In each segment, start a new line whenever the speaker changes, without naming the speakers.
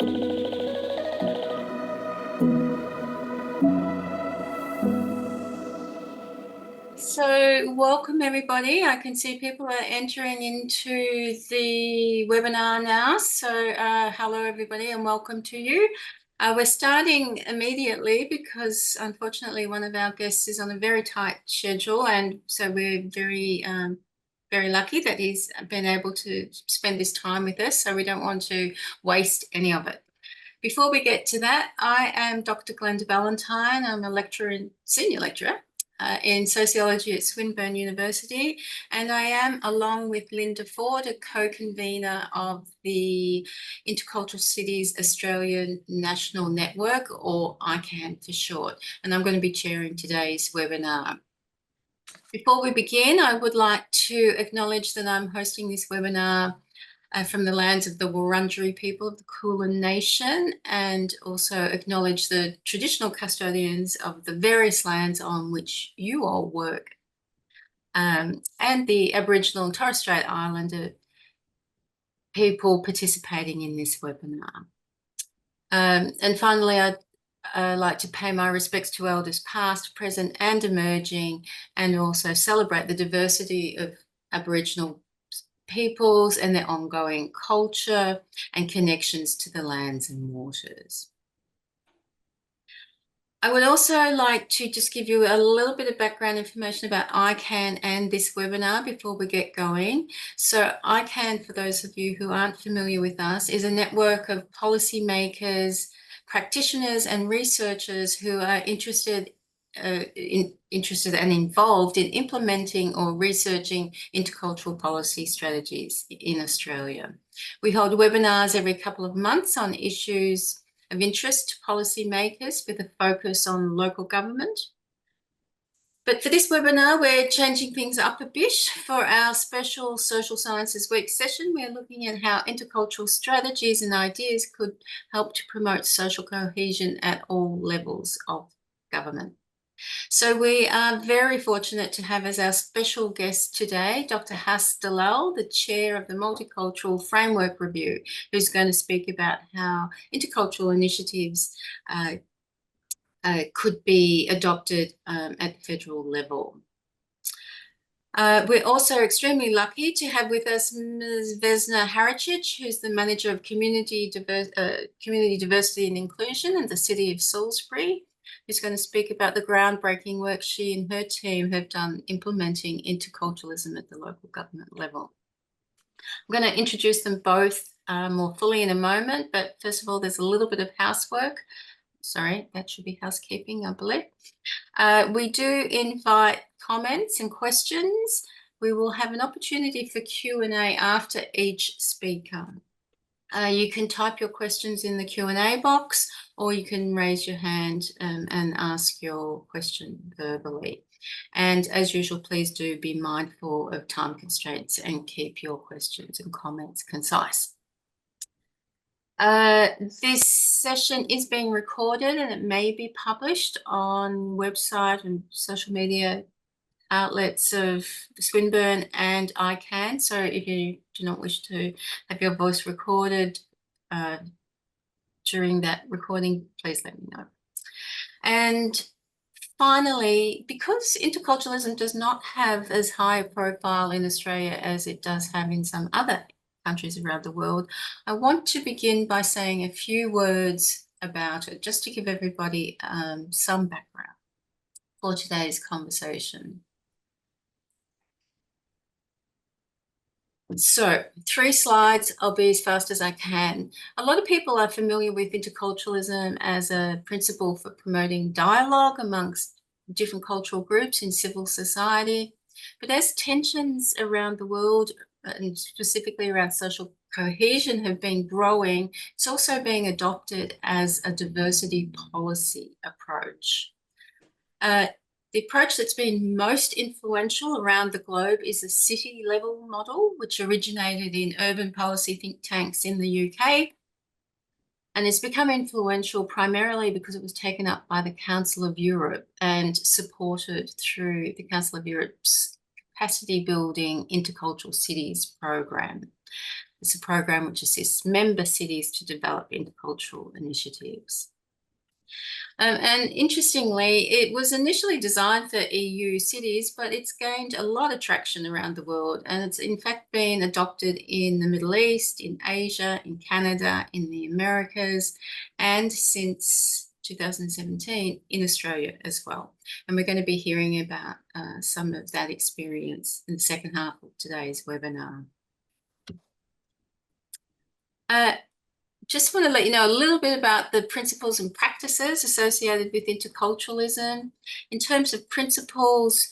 So welcome everybody. I can see people are entering into the webinar now. So hello everybody and welcome to you. We're starting immediately because unfortunately one of our guests is on a very tight schedule, and so we're very lucky that he's been able to spend this time with us, so we don't want to waste any of it. Before we get to that, I am Dr. Glenda Ballantyne. I'm a senior lecturer in sociology at Swinburne University, and I am, along with Linda Ford, a co-convener of the Intercultural Cities Australian National Network, or iGen for short, and I'm going to be chairing today's webinar. Before we begin, I would like to acknowledge that I'm hosting this webinar from the lands of the Wurundjeri people of the Kulin Nation, and also acknowledge the traditional custodians of the various lands on which you all work, and the Aboriginal and Torres Strait Islander people participating in this webinar. And finally, I'd like to pay my respects to elders past, present and emerging, and also celebrate the diversity of Aboriginal peoples and their ongoing culture and connections to the lands and waters. I would also like to just give you a little bit of background information about iGen and this webinar before we get going. So iGen, for those of you who aren't familiar with us, is a network of policymakers, practitioners and researchers who are interested and involved in implementing or researching intercultural policy strategies in Australia. We hold webinars every couple of months on issues of interest to policymakers with a focus on local government. But for this webinar, we're changing things up a bit. For our special Social Sciences Week session, we're looking at how intercultural strategies and ideas could help to promote social cohesion at all levels of government. So we are very fortunate to have as our special guest today, Dr. Has Dalal, the chair of the Multicultural Framework Review, who's going to speak about how intercultural initiatives could be adopted at the federal level. We're also extremely lucky to have with us Ms. Vesna Haricic, who's the Manager of Community Diversity and Inclusion in the City of Salisbury, who's going to speak about the groundbreaking work she and her team have done implementing interculturalism at the local government level. I'm going to introduce them both more fully in a moment, but first of all, there's a little bit of housework. Sorry, that should be housekeeping, I believe. We do invite comments and questions. We will have an opportunity for Q&A after each speaker. You can type your questions in the Q&A box, or you can raise your hand and ask your question verbally. And as usual, please do be mindful of time constraints and keep your questions and comments concise. This session is being recorded and it may be published on website and social media outlets of Swinburne and iGen. So if you do not wish to have your voice recorded during that recording, please let me know. And finally, because interculturalism does not have as high a profile in Australia as it does have in some other countries around the world, I want to begin by saying a few words about it, just to give everybody some background for today's conversation. So 3 slides, I'll be as fast as I can. A lot of people are familiar with interculturalism as a principle for promoting dialogue amongst different cultural groups in civil society. But as tensions around the world, and specifically around social cohesion, have been growing, it's also being adopted as a diversity policy approach. The approach that's been most influential around the globe is a city-level model, which originated in urban policy think tanks in the UK, and it's become influential primarily because it was taken up by the Council of Europe and supported through the Council of Europe's capacity building intercultural cities program. It's a program which assists member cities to develop intercultural initiatives. And interestingly, it was initially designed for EU cities, but it's gained a lot of traction around the world. And it's in fact been adopted in the Middle East, in Asia, in Canada, in the Americas, and since 2017 in Australia as well. And we're going to be hearing about some of that experience in the second half of today's webinar. Just want to let you know a little bit about the principles and practices associated with interculturalism. In terms of principles,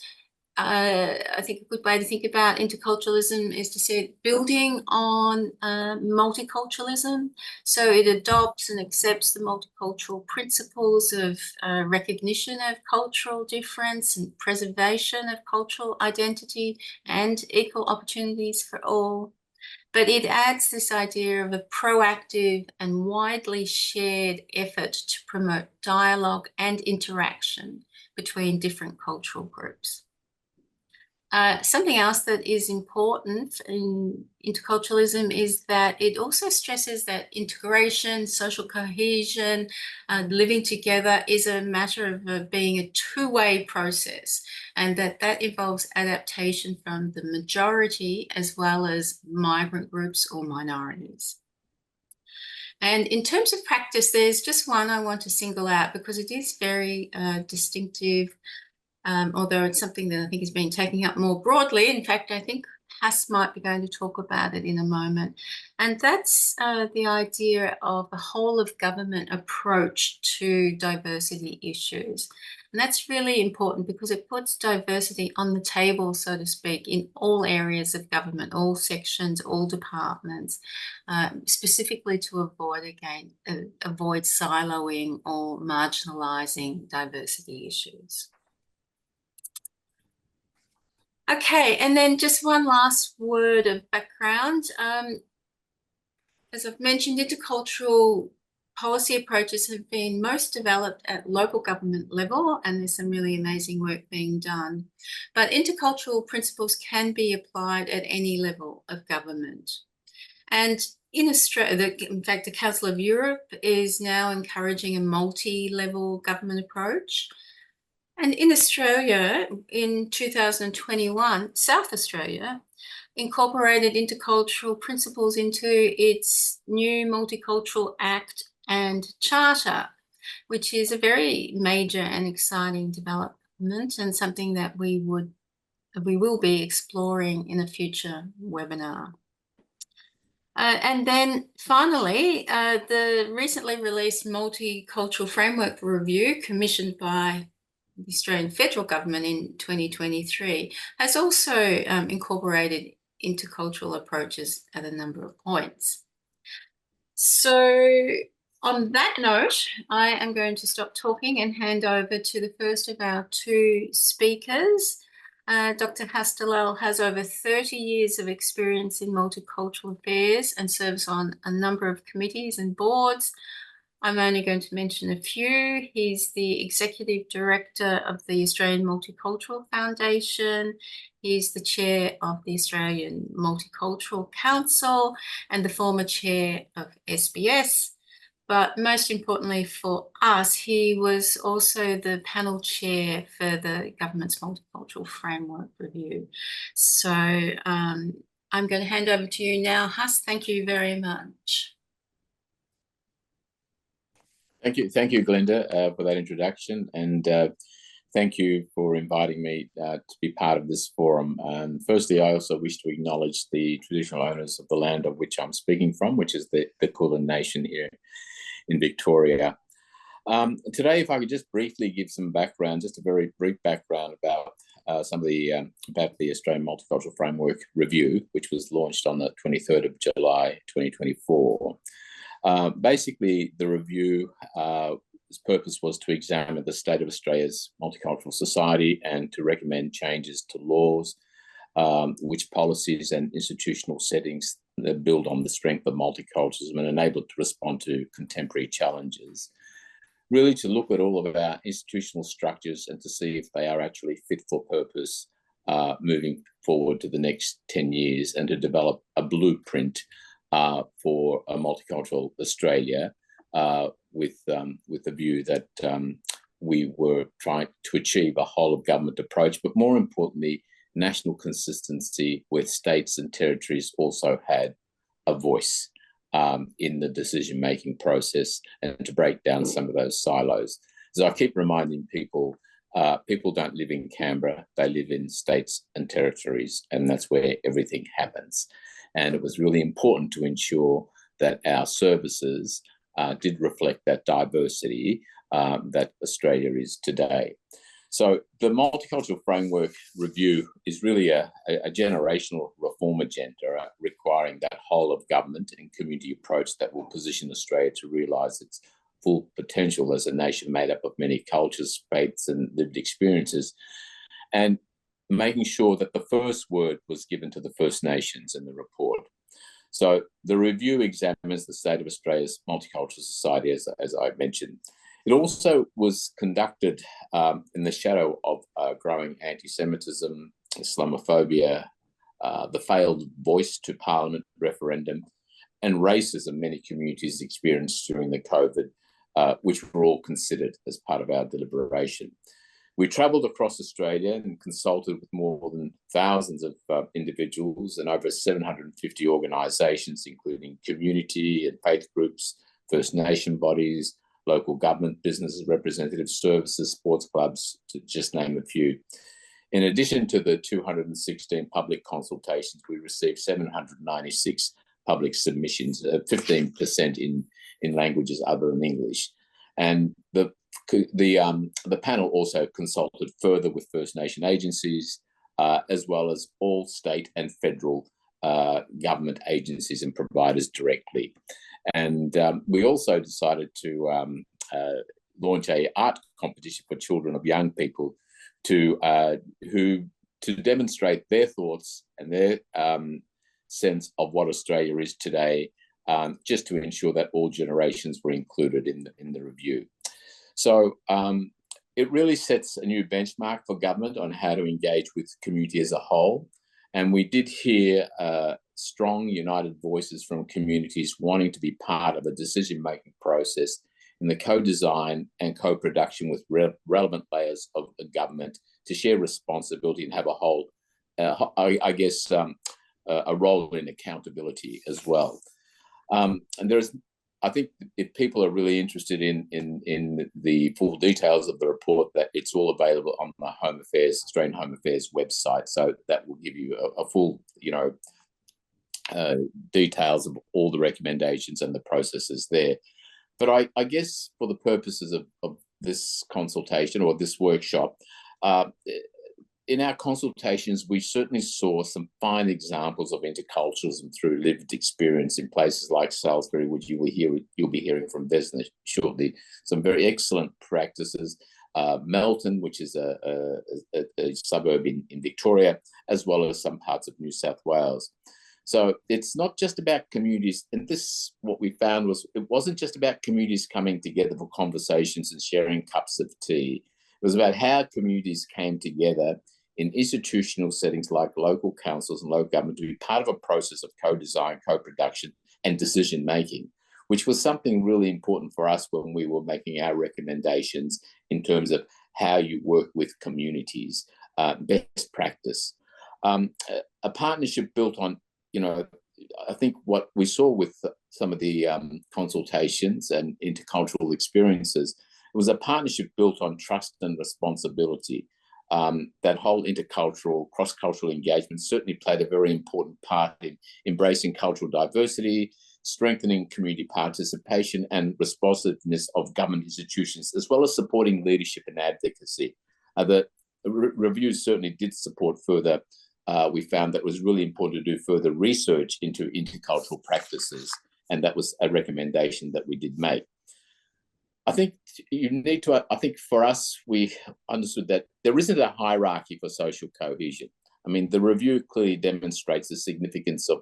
I think a good way to think about interculturalism is to say building on multiculturalism. So it adopts and accepts the multicultural principles of recognition of cultural difference and preservation of cultural identity and equal opportunities for all. But it adds this idea of a proactive and widely shared effort to promote dialogue and interaction between different cultural groups. Something else that is important in interculturalism is that it also stresses that integration, social cohesion, living together is a matter of being a two-way process, and that involves adaptation from the majority as well as migrant groups or minorities. And in terms of practice, there's just one I want to single out because it is very distinctive. Although it's something that I think is being taken up more broadly. In fact, I think Hass might be going to talk about it in a moment. And that's the idea of a whole of government approach to diversity issues. And that's really important because it puts diversity on the table, so to speak, in all areas of government, all sections, all departments, specifically to avoid siloing or marginalising diversity issues. Okay, and then just one last word of background. As I've mentioned, intercultural policy approaches have been most developed at local government level, and there's some really amazing work being done. But intercultural principles can be applied at any level of government. And in Australia, in fact, the Council of Europe is now encouraging a multi-level government approach. And in Australia, in 2021, South Australia incorporated intercultural principles into its new Multicultural Act and Charter, which is a very major and exciting development and something that we will be exploring in a future webinar. And then finally, the recently released Multicultural Framework Review, commissioned by the Australian Federal Government in 2023, has also incorporated intercultural approaches at a number of points. So on that note, I am going to stop talking and hand over to the first of our two speakers. Dr. Hastelal has over 30 years of experience in multicultural affairs and serves on a number of committees and boards. I'm only going to mention a few. He's the Executive Director of the Australian Multicultural Foundation. He's the Chair of the Australian Multicultural Council and the former Chair of SBS. But most importantly for us, he was also the panel chair for the government's Multicultural Framework Review. So I'm going to hand over to you now, Huss. Thank you very much.
Thank you, Glenda, for that introduction, and thank you for inviting me to be part of this forum. Firstly, I also wish to acknowledge the traditional owners of the land of which I'm speaking from, which is the Kulin Nation here in Victoria. Today, if I could just briefly give some background, just a very brief background about about the Australian Multicultural Framework Review, which was launched on the 23rd of July 2024. Basically, the review, its purpose was to examine the state of Australia's multicultural society and to recommend changes to laws, which policies and institutional settings that build on the strength of multiculturalism and enable it to respond to contemporary challenges. Really to look at all of our institutional structures and to see if they are actually fit for purpose moving forward to the next 10 years and to develop a blueprint for a multicultural Australia, with the view that we were trying to achieve a whole of government approach, but more importantly, national consistency where states and territories also had a voice in the decision-making process, and to break down some of those silos. As I keep reminding people, people don't live in Canberra, they live in states and territories, and that's where everything happens. And it was really important to ensure that our services did reflect that diversity that Australia is today. So the Multicultural Framework Review is really a generational reform agenda requiring that whole of government and community approach that will position Australia to realise its full potential as a nation made up of many cultures, faiths and lived experiences, and making sure that the first word was given to the First Nations in the report. So the review examines the state of Australia's multicultural society, as I mentioned. It also was conducted in the shadow of growing anti-Semitism, Islamophobia, the failed Voice to Parliament referendum, and racism many communities experienced during the COVID, which were all considered as part of our deliberation. We travelled across Australia and consulted with more than thousands of individuals and over 750 organisations, including community and faith groups, First Nation bodies, local government, businesses, representative services, sports clubs, to just name a few. In addition to the 216 public consultations, we received 796 public submissions, 15% in languages other than English. And the panel also consulted further with First Nation agencies, as well as all state and federal government agencies and providers directly. And we also decided to launch an art competition for children of young people to demonstrate their thoughts and their sense of what Australia is today, just to ensure that all generations were included in the review. So it really sets a new benchmark for government on how to engage with community as a whole. And we did hear strong, united voices from communities wanting to be part of a decision-making process in the co-design and co-production with relevant layers of the government to share responsibility and have a whole, a role in accountability as well. And I think if people are really interested in the full details of the report, that it's all available on the Australian Home Affairs website. So that will give you a full, details of all the recommendations and the processes there. But I guess for the purposes of this consultation or this workshop, in our consultations, we certainly saw some fine examples of interculturalism through lived experience in places like Salisbury, which you'll be hearing from Vesna shortly. Some very excellent practices. Melton, which is a suburb in Victoria, as well as some parts of New South Wales. So it's not just about communities, and this, what we found was, it wasn't just about communities coming together for conversations and sharing cups of tea. It was about how communities came together in institutional settings like local councils and local government to be part of a process of co-design, co-production and decision-making, which was something really important for us when we were making our recommendations in terms of how you work with communities, best practice. A partnership built on, I think what we saw with some of the consultations and intercultural experiences, it was a partnership built on trust and responsibility. That whole intercultural, cross-cultural engagement certainly played a very important part in embracing cultural diversity, strengthening community participation and responsiveness of government institutions, as well as supporting leadership and advocacy. The reviews certainly did support further. We found that it was really important to do further research into intercultural practices, and that was a recommendation that we did make. I think for us, we understood that there isn't a hierarchy for social cohesion. I mean, the review clearly demonstrates the significance of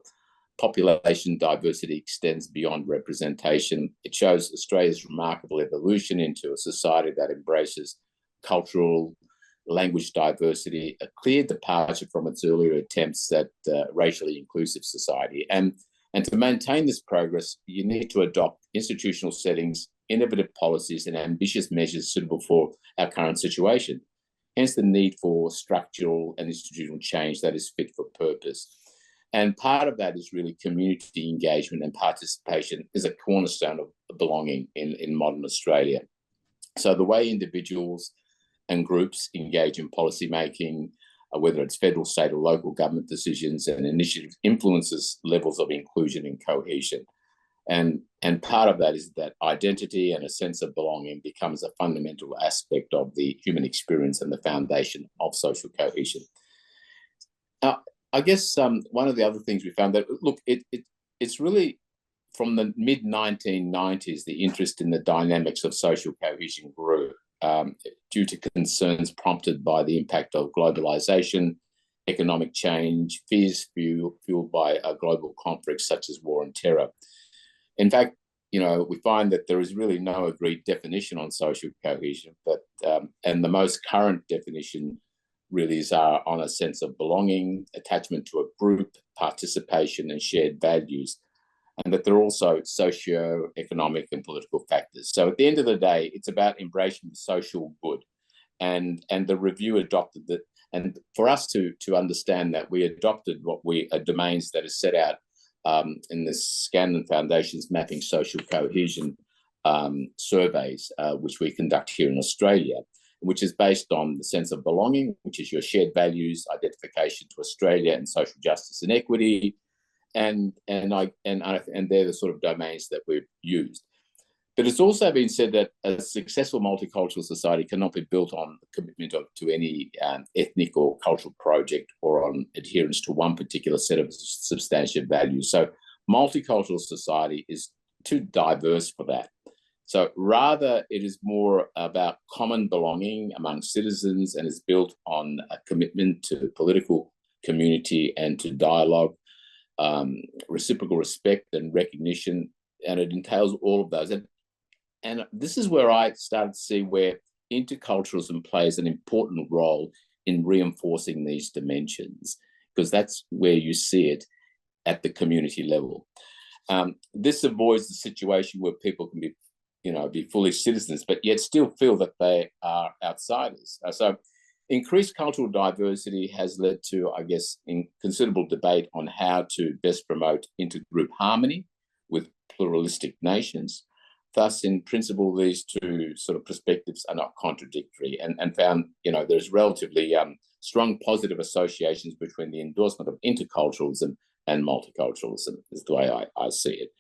population diversity extends beyond representation. It shows Australia's remarkable evolution into a society that embraces cultural, language diversity, a clear departure from its earlier attempts at racially inclusive society. And And to maintain this progress, you need to adopt institutional settings, innovative policies, and ambitious measures suitable for our current situation. Hence the need for structural and institutional change that is fit for purpose. And part of that is really community engagement and participation is a cornerstone of belonging in modern Australia. So the way individuals and groups engage in policy making, whether it's federal, state, or local government decisions and initiatives, influences levels of inclusion and cohesion. And part of that is that identity and a sense of belonging becomes a fundamental aspect of the human experience and the foundation of social cohesion. Now, I guess one of the other things we found that, look, it's really from the mid-1990s, the interest in the dynamics of social cohesion grew due to concerns prompted by the impact of globalization, economic change, fears fueled by global conflicts such as war and terror. In fact, we find that there is really no agreed definition on social cohesion, but and the most current definition really is on a sense of belonging, attachment to a group, participation, and shared values, and that there are also socio-economic and political factors. So at the end of the day, it's about embracing the social good, and the review adopted that. And for us to understand that, we adopted what domains that is set out in the Scanlon Foundation's Mapping Social Cohesion surveys, which we conduct here in Australia, which is based on the sense of belonging, which is your shared values, identification to Australia, and social justice and equity, and they're the sort of domains that we've used. But it's also been said that a successful multicultural society cannot be built on commitment to any ethnic or cultural project or on adherence to one particular set of substantive values. So multicultural society is too diverse for that. So rather, it is more about common belonging among citizens and is built on a commitment to political community and to dialogue, reciprocal respect and recognition, and it entails all of those. And this is where I started to see where interculturalism plays an important role in reinforcing these dimensions, because that's where you see it at the community level. This avoids the situation where people can be fully citizens, but yet still feel that they are outsiders. So increased cultural diversity has led to, I guess, considerable debate on how to best promote intergroup harmony with pluralistic nations. Thus, in principle, these two sort of perspectives are not contradictory, and found, there's relatively strong positive associations between the endorsement of interculturalism and multiculturalism, is the way I see it.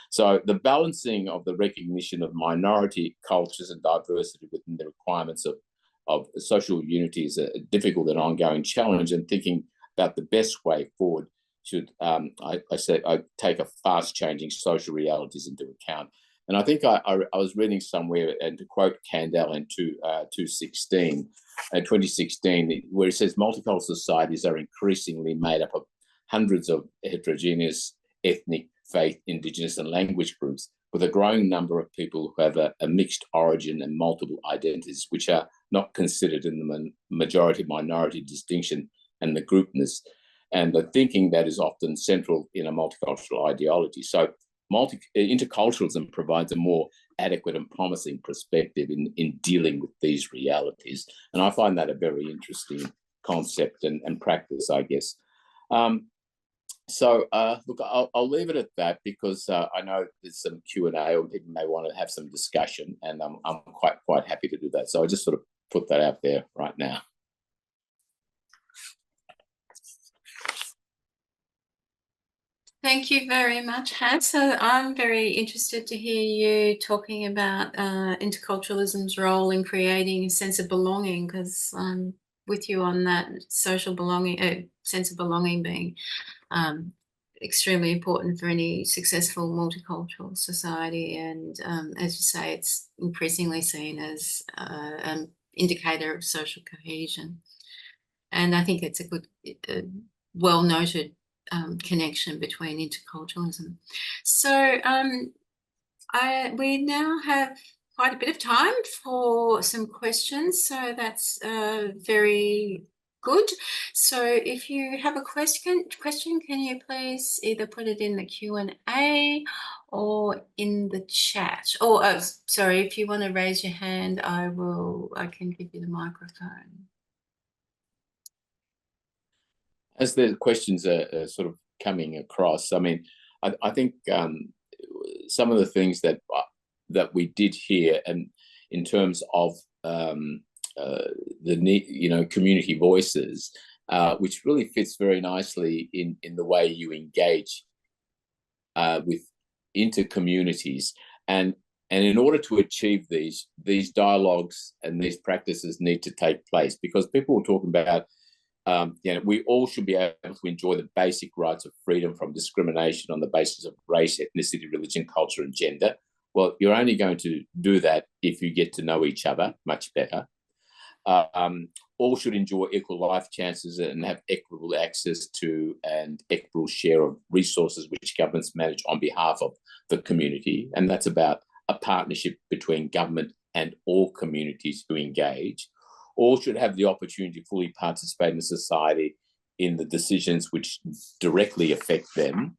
So the balancing of the recognition of minority cultures and diversity within the requirements of social unity is a difficult and ongoing challenge, and thinking about the best way forward should, I take a fast-changing social realities into account. And I think I was reading somewhere, and to quote Kandel in 2016, where he says multicultural societies are increasingly made up of hundreds of heterogeneous ethnic, faith, indigenous, and language groups, with a growing number of people who have a mixed origin and multiple identities, which are not considered in the majority-minority distinction and the groupness, and the thinking that is often central in a multicultural ideology. So interculturalism provides a more adequate and promising perspective in dealing with these realities. And I find that a very interesting concept and practice, I guess. Look, I'll leave it at that, because I know there's some Q&A, or people may want to have some discussion, and I'm quite happy to do that. So I just sort of put that out there right now.
Thank you very much, Hans. So I'm very interested to hear you talking about interculturalism's role in creating a sense of belonging, because I'm with you on that social belonging, sense of belonging being extremely important for any successful multicultural society. And as you say, it's increasingly seen as an indicator of social cohesion. And I think it's a good, well-noted connection between interculturalism. So we now have quite a bit of time for some questions. So that's very Good. So if you have a question, can you please either put it in the Q&A or in the chat? Or sorry, if you want to raise your hand, I can give you the microphone.
As the questions are sort of coming across, I mean, I think some of the things that we did here, and in terms of the need, community voices, which really fits very nicely in the way you engage with inter-communities, and in order to achieve these dialogues and these practices need to take place, because people were talking about we all should be able to enjoy the basic rights of freedom from discrimination on the basis of race, ethnicity, religion, culture, and gender. Well, you're only going to do that if you get to know each other much better. All should enjoy equal life chances and have equitable access to and equitable share of resources which governments manage on behalf of the community. And that's about a partnership between government and all communities who engage. All should have the opportunity to fully participate in society in the decisions which directly affect them.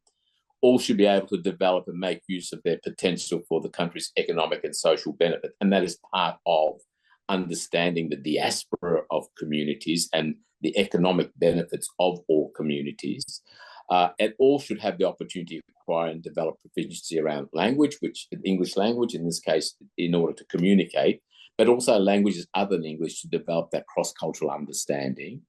All should be able to develop and make use of their potential for the country's economic and social benefit. And that is part of understanding the diaspora of communities and the economic benefits of all communities. And all should have the opportunity to acquire and develop proficiency around language, which English language in this case, in order to communicate, but also languages other than English to develop that cross-cultural understanding.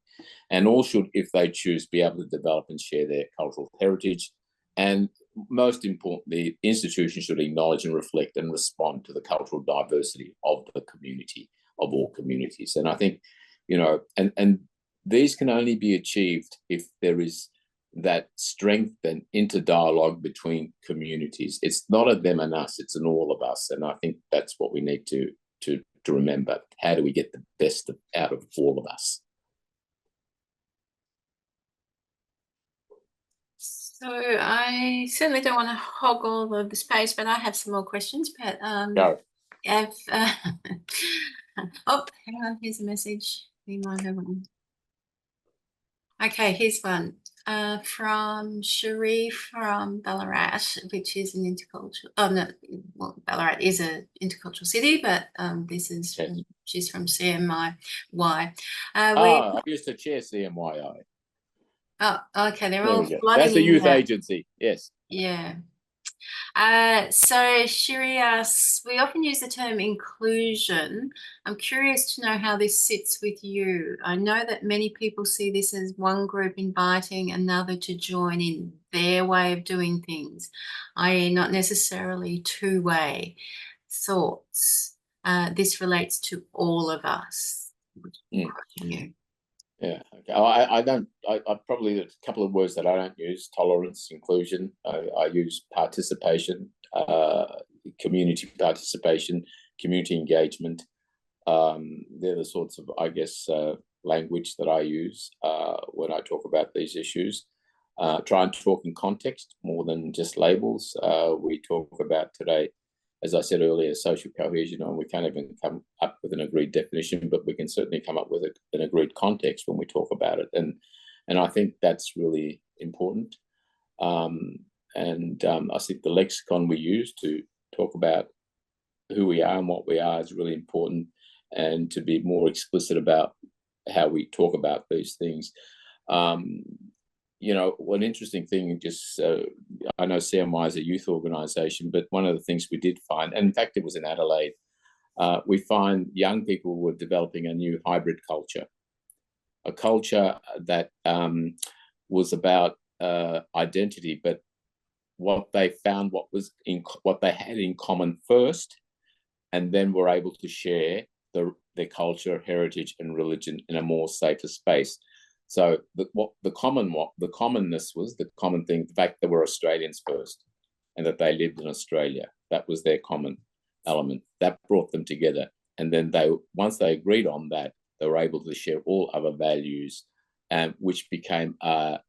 And all should, if they choose, be able to develop and share their cultural heritage. And most importantly, institutions should acknowledge and reflect and respond to the cultural diversity of the community, of all communities. And I think, and these can only be achieved if there is that strength and interdialogue between communities. It's not a them and us, it's an all of us. And I think that's what we need to remember. How do we get the best out of all of us?
So I certainly don't want to hog all of the space, but I have some more questions. But
Go.
hang on, here's a message. You might have one. Okay, here's one from Cherie from Ballarat, which is an intercultural. Oh no, well, Ballarat is an intercultural city, but this is she's from CMI.
I used to chair CMYI.
Oh, okay. They're
there
all flooding.
That's the youth agency. Yes.
Yeah. So Shiri asks, we often use the term inclusion. I'm curious to know how this sits with you. I know that many people see this as one group inviting another to join in their way of doing things, i.e. not necessarily two-way. Thoughts? This relates to all of us.
Yeah. Okay. I probably, a couple of words that I don't use: tolerance, inclusion. I use participation, community participation, community engagement. They're the sorts of, I guess, language that I use when I talk about these issues. Try and talk in context more than just labels. We talk about today, as I said earlier, social cohesion, and we can't even come up with an agreed definition, but we can certainly come up with an agreed context when we talk about it. And I think that's really important. I think the lexicon we use to talk about who we are and what we are is really important, and to be more explicit about how we talk about these things. One interesting thing, I know CMY is a youth organisation, but one of the things we did find, and in fact it was in Adelaide, we find young people were developing a new hybrid culture, a culture that was about identity, but what they found, what they had in common first, and then were able to share their culture, heritage, and religion in a more safer space. So the commonness was, the common thing, the fact that we're Australians first and that they lived in Australia. That was their common element. That brought them together. And then once they agreed on that, they were able to share all other values, which became an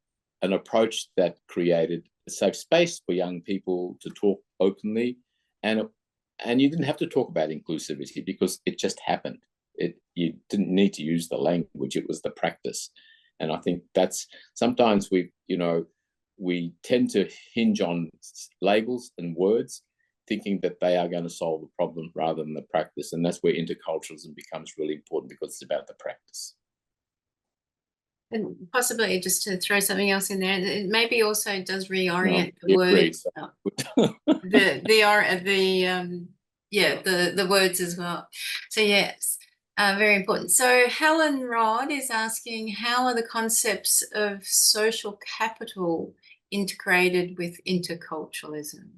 approach that created a safe space for young people to talk openly. And you didn't have to talk about inclusivity because it just happened. you didn't need to use the language, it was the practice. And I think that's sometimes we tend to hinge on labels and words, thinking that they are going to solve the problem rather than the practice. And that's where interculturalism becomes really important, because it's about the practice.
And possibly just to throw something else in there, it maybe also does reorient the words, the words as well. So yes, very important. So Helen Rod is asking, how are the concepts of social capital integrated with interculturalism?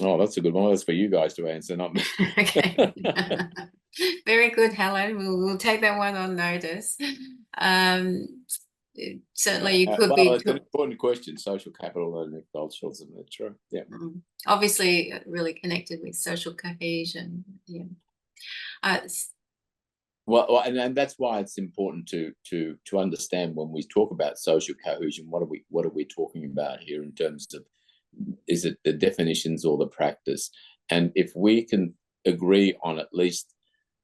Oh, that's a good one. That's for you guys to answer, not me.
Okay. Very good, Helen. We'll take that one on notice. Certainly you could be.
It's an important question, social capital and culturalism. That's true. Yeah.
Obviously really connected with social cohesion. Yeah.
Well, and that's why it's important to understand when we talk about social cohesion, what are we talking about here in terms of, is it the definitions or the practice? And if we can agree on at least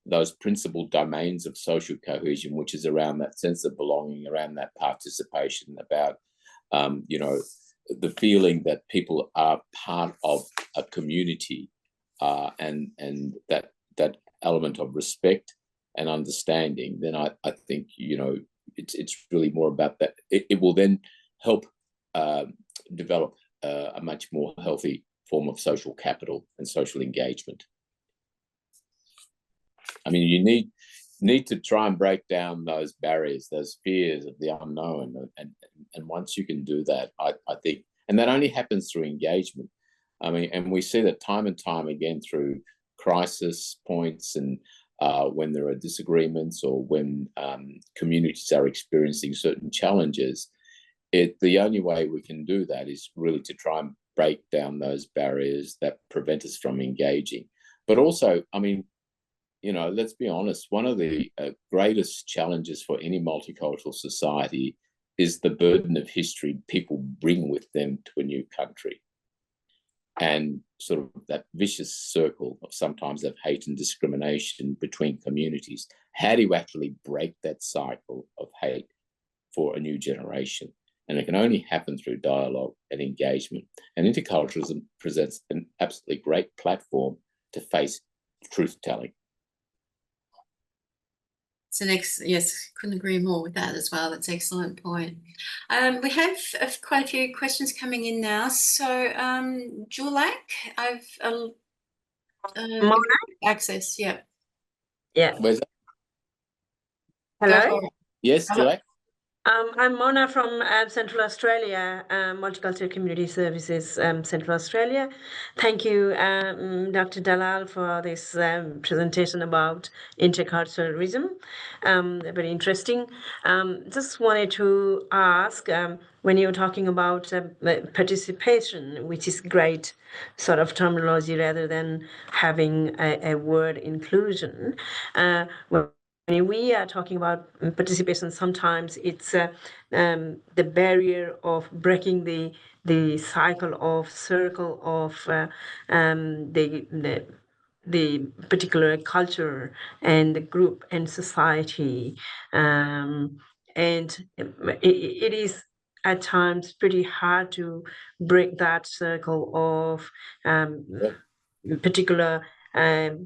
those principal domains of social cohesion, which is around that sense of belonging, around that participation, about the feeling that people are part of a community, and that element of respect and understanding, then I think it's really more about that. It will then help develop a much more healthy form of social capital and social engagement. I mean, you need to try and break down those barriers, those fears of the unknown, and once you can do that, I think, and that only happens through engagement. I mean, and we see that time and time again through crisis points, and when there are disagreements, or when communities are experiencing certain challenges. The only way we can do that is really to try and break down those barriers that prevent us from engaging. But also, I mean, let's be honest, one of the greatest challenges for any multicultural society is the burden of history people bring with them to a new country. And sort of that vicious circle of sometimes of hate and discrimination between communities. How do you actually break that cycle of hate for a new generation? And it can only happen through dialogue and engagement. And interculturalism presents an absolutely great platform to face truth-telling.
So yes, couldn't agree more with that as well. That's an excellent point. We have quite a few questions coming in now. So Julak, I've access. Yeah.
Yeah.
Where's that?
Hello.
Yes, Julak.
I'm Mona from Central Australia, Multicultural Community Services, Central Australia. Thank you, Dr. Dalal, for this presentation about interculturalism. Very interesting. Just wanted to ask, when you're talking about participation, which is great sort of terminology rather than having a word inclusion, when we are talking about participation, sometimes it's the barrier of breaking the circle of the particular culture and the group and society, and it is at times pretty hard to break that circle of particular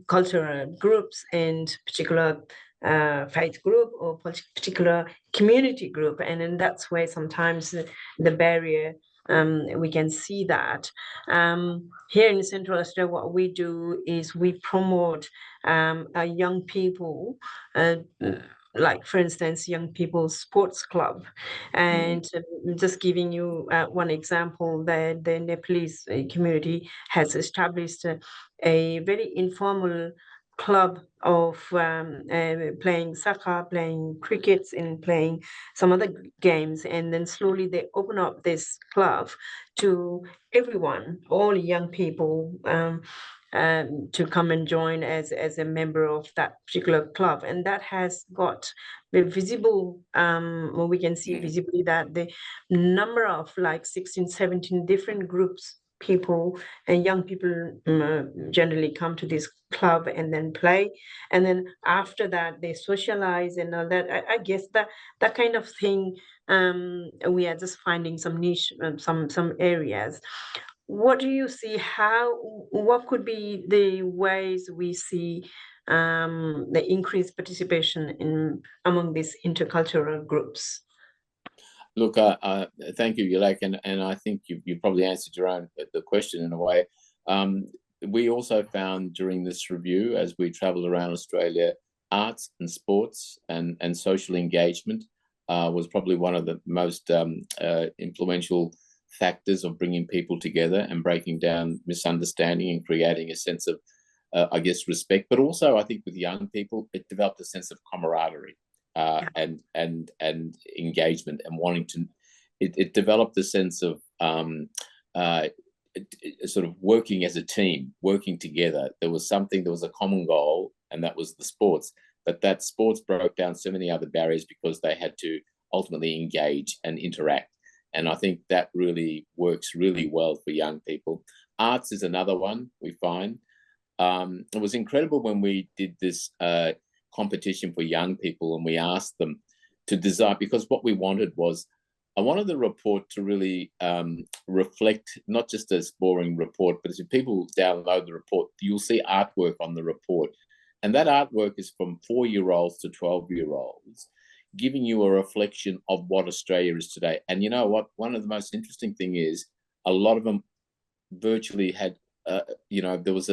cultural groups and particular faith group or particular community group, and that's where sometimes the barrier, we can see that. Here in Central Australia, what we do is we promote young people, like for instance, young people's sports club. And just giving you one example, the Nepalese community has established a very informal club of playing soccer, playing crickets, and playing some other games. And then slowly they open up this club to everyone, all young people, to come and join as a member of that particular club. And that has got the visible, we can see visibly that the number of like 16, 17 different groups people, and young people generally come to this club and then play, and then after that they socialize and all that. I guess that kind of thing, we are just finding some niche, some areas. What do you see? What could be the ways we see the increased participation among these intercultural groups?
Look, thank you, Yulek, and I think you probably answered the question in a way. We also found during this review, as we travelled around Australia, arts and sports and social engagement was probably one of the most influential factors of bringing people together and breaking down misunderstanding and creating a sense of, I guess, respect. But also, I think with young people, it developed a sense of camaraderie. And engagement and wanting to, it developed a sense of sort of working as a team, working together. There was a common goal, and that was the sports. But that sports broke down so many other barriers because they had to ultimately engage and interact. And I think that really works really well for young people. Arts is another one we find. It was incredible when we did this competition for young people, and we asked them to design, because what we wanted was, I wanted the report to really reflect not just a boring report, but as people download the report, you'll see artwork on the report. And that artwork is from 4-year-olds to 12-year-olds, giving you a reflection of what Australia is today. And you know what? One of the most interesting thing is a lot of them virtually had, there was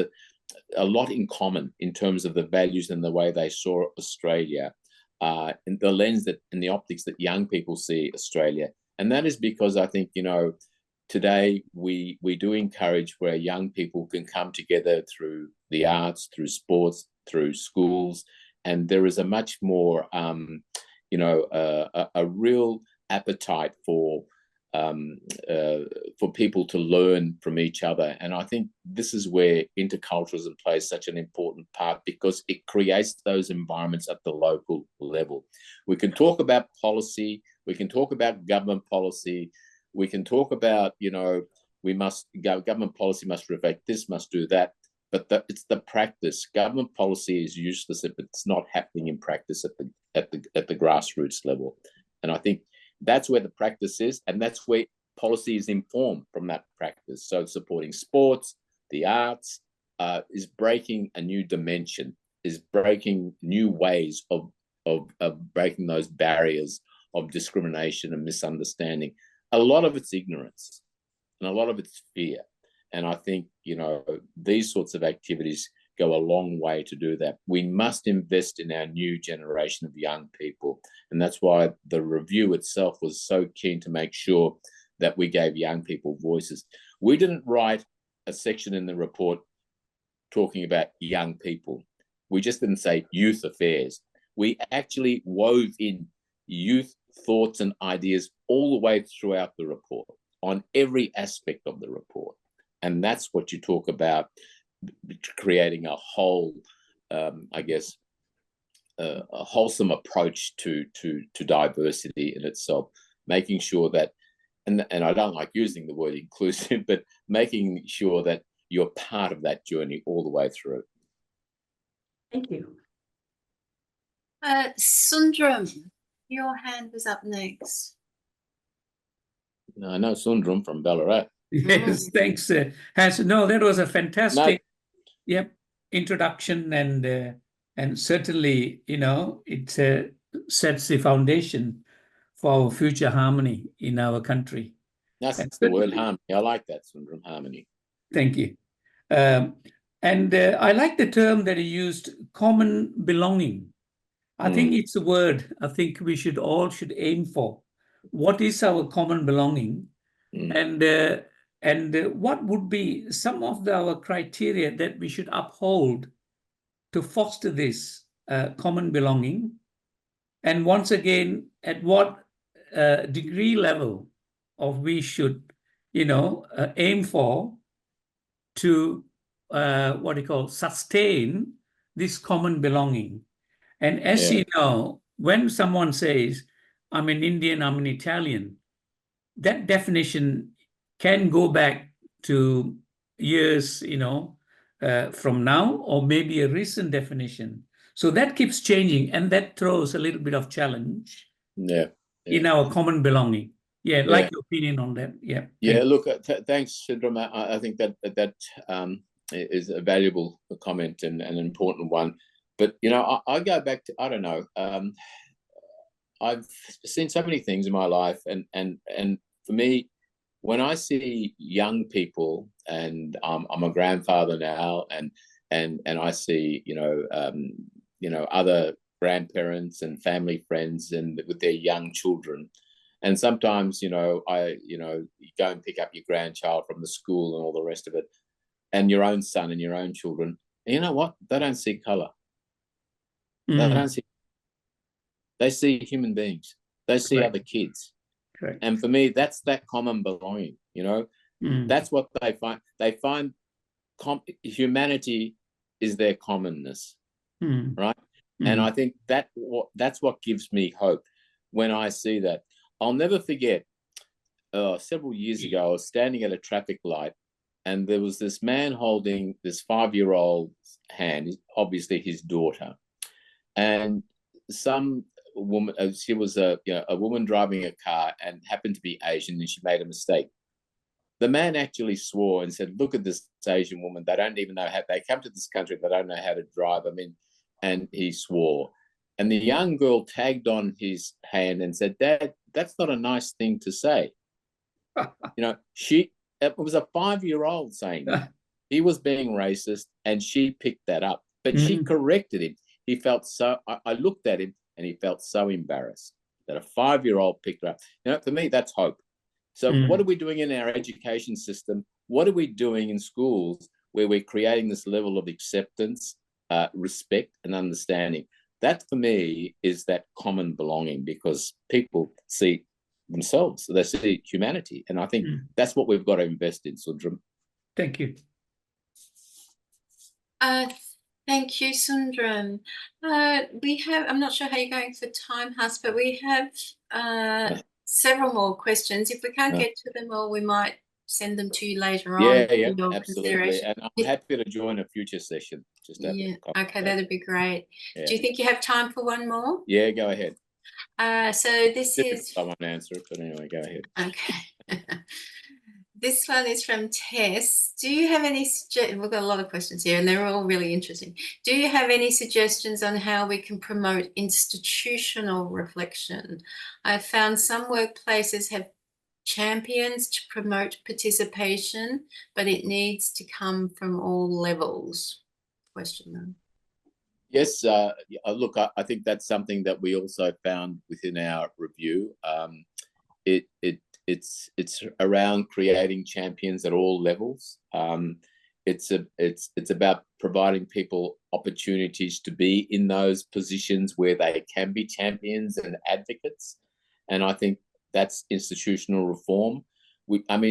a lot in common in terms of the values and the way they saw Australia, and the lens and the optics that young people see Australia. And that is because I think, today we do encourage where young people can come together through the arts, through sports, through schools. And there is a much more, a real appetite for people to learn from each other. And I think this is where interculturalism plays such an important part, because it creates those environments at the local level. We can talk about policy, we can talk about government policy, we can talk about, government policy must reflect this, must do that, but it's the practice. Government policy is useless if it's not happening in practice at the grassroots level. And I think that's where the practice is, and that's where policy is informed from that practice. So supporting sports, the arts, is breaking a new dimension, is breaking new ways of breaking those barriers of discrimination and misunderstanding. A lot of it's ignorance, and a lot of it's fear. And I think, these sorts of activities go a long way to do that. We must invest in our new generation of young people. And that's why the review itself was so keen to make sure that we gave young people voices. We didn't write a section in the report talking about young people. We just didn't say youth affairs. We actually wove in youth thoughts and ideas all the way throughout the report, on every aspect of the report. And that's what you talk about, creating a whole, a wholesome approach to diversity in itself, making sure that, and I don't like using the word inclusive, but making sure that you're part of that journey all the way through.
Thank you.
Sundram, your hand was up next.
I know Sundram from Ballarat.
Yes, thanks, Hans. No, that was a fantastic, introduction, and certainly, it sets the foundation for our future harmony in our country.
That's the word, harmony. I like that, Sundram, harmony.
Thank you. And I like the term that he used, common belonging. I think it's a word I think we should aim for. What is our common belonging? And what would be some of our criteria that we should uphold to foster this common belonging? And once again, at what degree level of we should, aim for to sustain this common belonging? And as you know, when someone says, I'm an Indian, I'm an Italian, that definition can go back to years, from now, or maybe a recent definition. So that keeps changing, and that throws a little bit of challenge in our common belonging. Yeah, like your opinion on that. Yeah.
Look, thanks, Shidram. I think that is a valuable comment and an important one. But I go back to, I don't know. I've seen so many things in my life, and for me, when I see young people, and I'm a grandfather now, and I see other grandparents and family friends and with their young children, and sometimes you go and pick up your grandchild from the school and all the rest of it, and your own son and your own children, and you know what? They don't see color. They don't see. They see human beings. They see other kids.
Correct.
And for me, that's that common belonging. That's what they find. They find humanity is their commonness, right? And I think that's what gives me hope when I see that. I'll never forget. Several years ago, I was standing at a traffic light, and there was this man holding this 5-year-old's hand, obviously his daughter, and some woman. She was a woman driving a car and happened to be Asian, and she made a mistake. The man actually swore and said, "Look at this Asian woman. They don't even know how they come to this country. They don't know how to drive." I mean, and he swore. And the young girl tagged on his hand and said, "Dad, that's not a nice thing to say." It was a 5-year-old saying that. He was being racist, and she picked that up. But she corrected him. He felt so. I looked at him, and he felt so embarrassed that a 5-year-old picked her up. For me, that's hope. So what are we doing in our education system? What are we doing in schools where we're creating this level of acceptance, respect, and understanding? That, for me, is that common belonging, because people see themselves, they see humanity. And I think that's what we've got to invest in, Sundram.
Thank you.
Thank you, Sundram. We have, I'm not sure how you're going for time, Huss, but we have several more questions. If we can't get to them all, we might send them to you later on.
Yeah, absolutely. And I'm happy to join a future session.
Okay, that'd be great. Yeah. Do you think you have time for one more?
Yeah, go ahead.
So this is...
I won't answer it, but anyway, go ahead.
Okay. This one is from Tess. Do you have any... We've got a lot of questions here, and they're all really interesting. Do you have any suggestions on how we can promote institutional reflection? I've found some workplaces have champions to promote participation, but it needs to come from all levels. Question mark.
Yes, look, I think that's something that we also found within our review. It's around creating champions at all levels. It's about providing people opportunities to be in those positions where they can be champions and advocates, and I think that's institutional reform.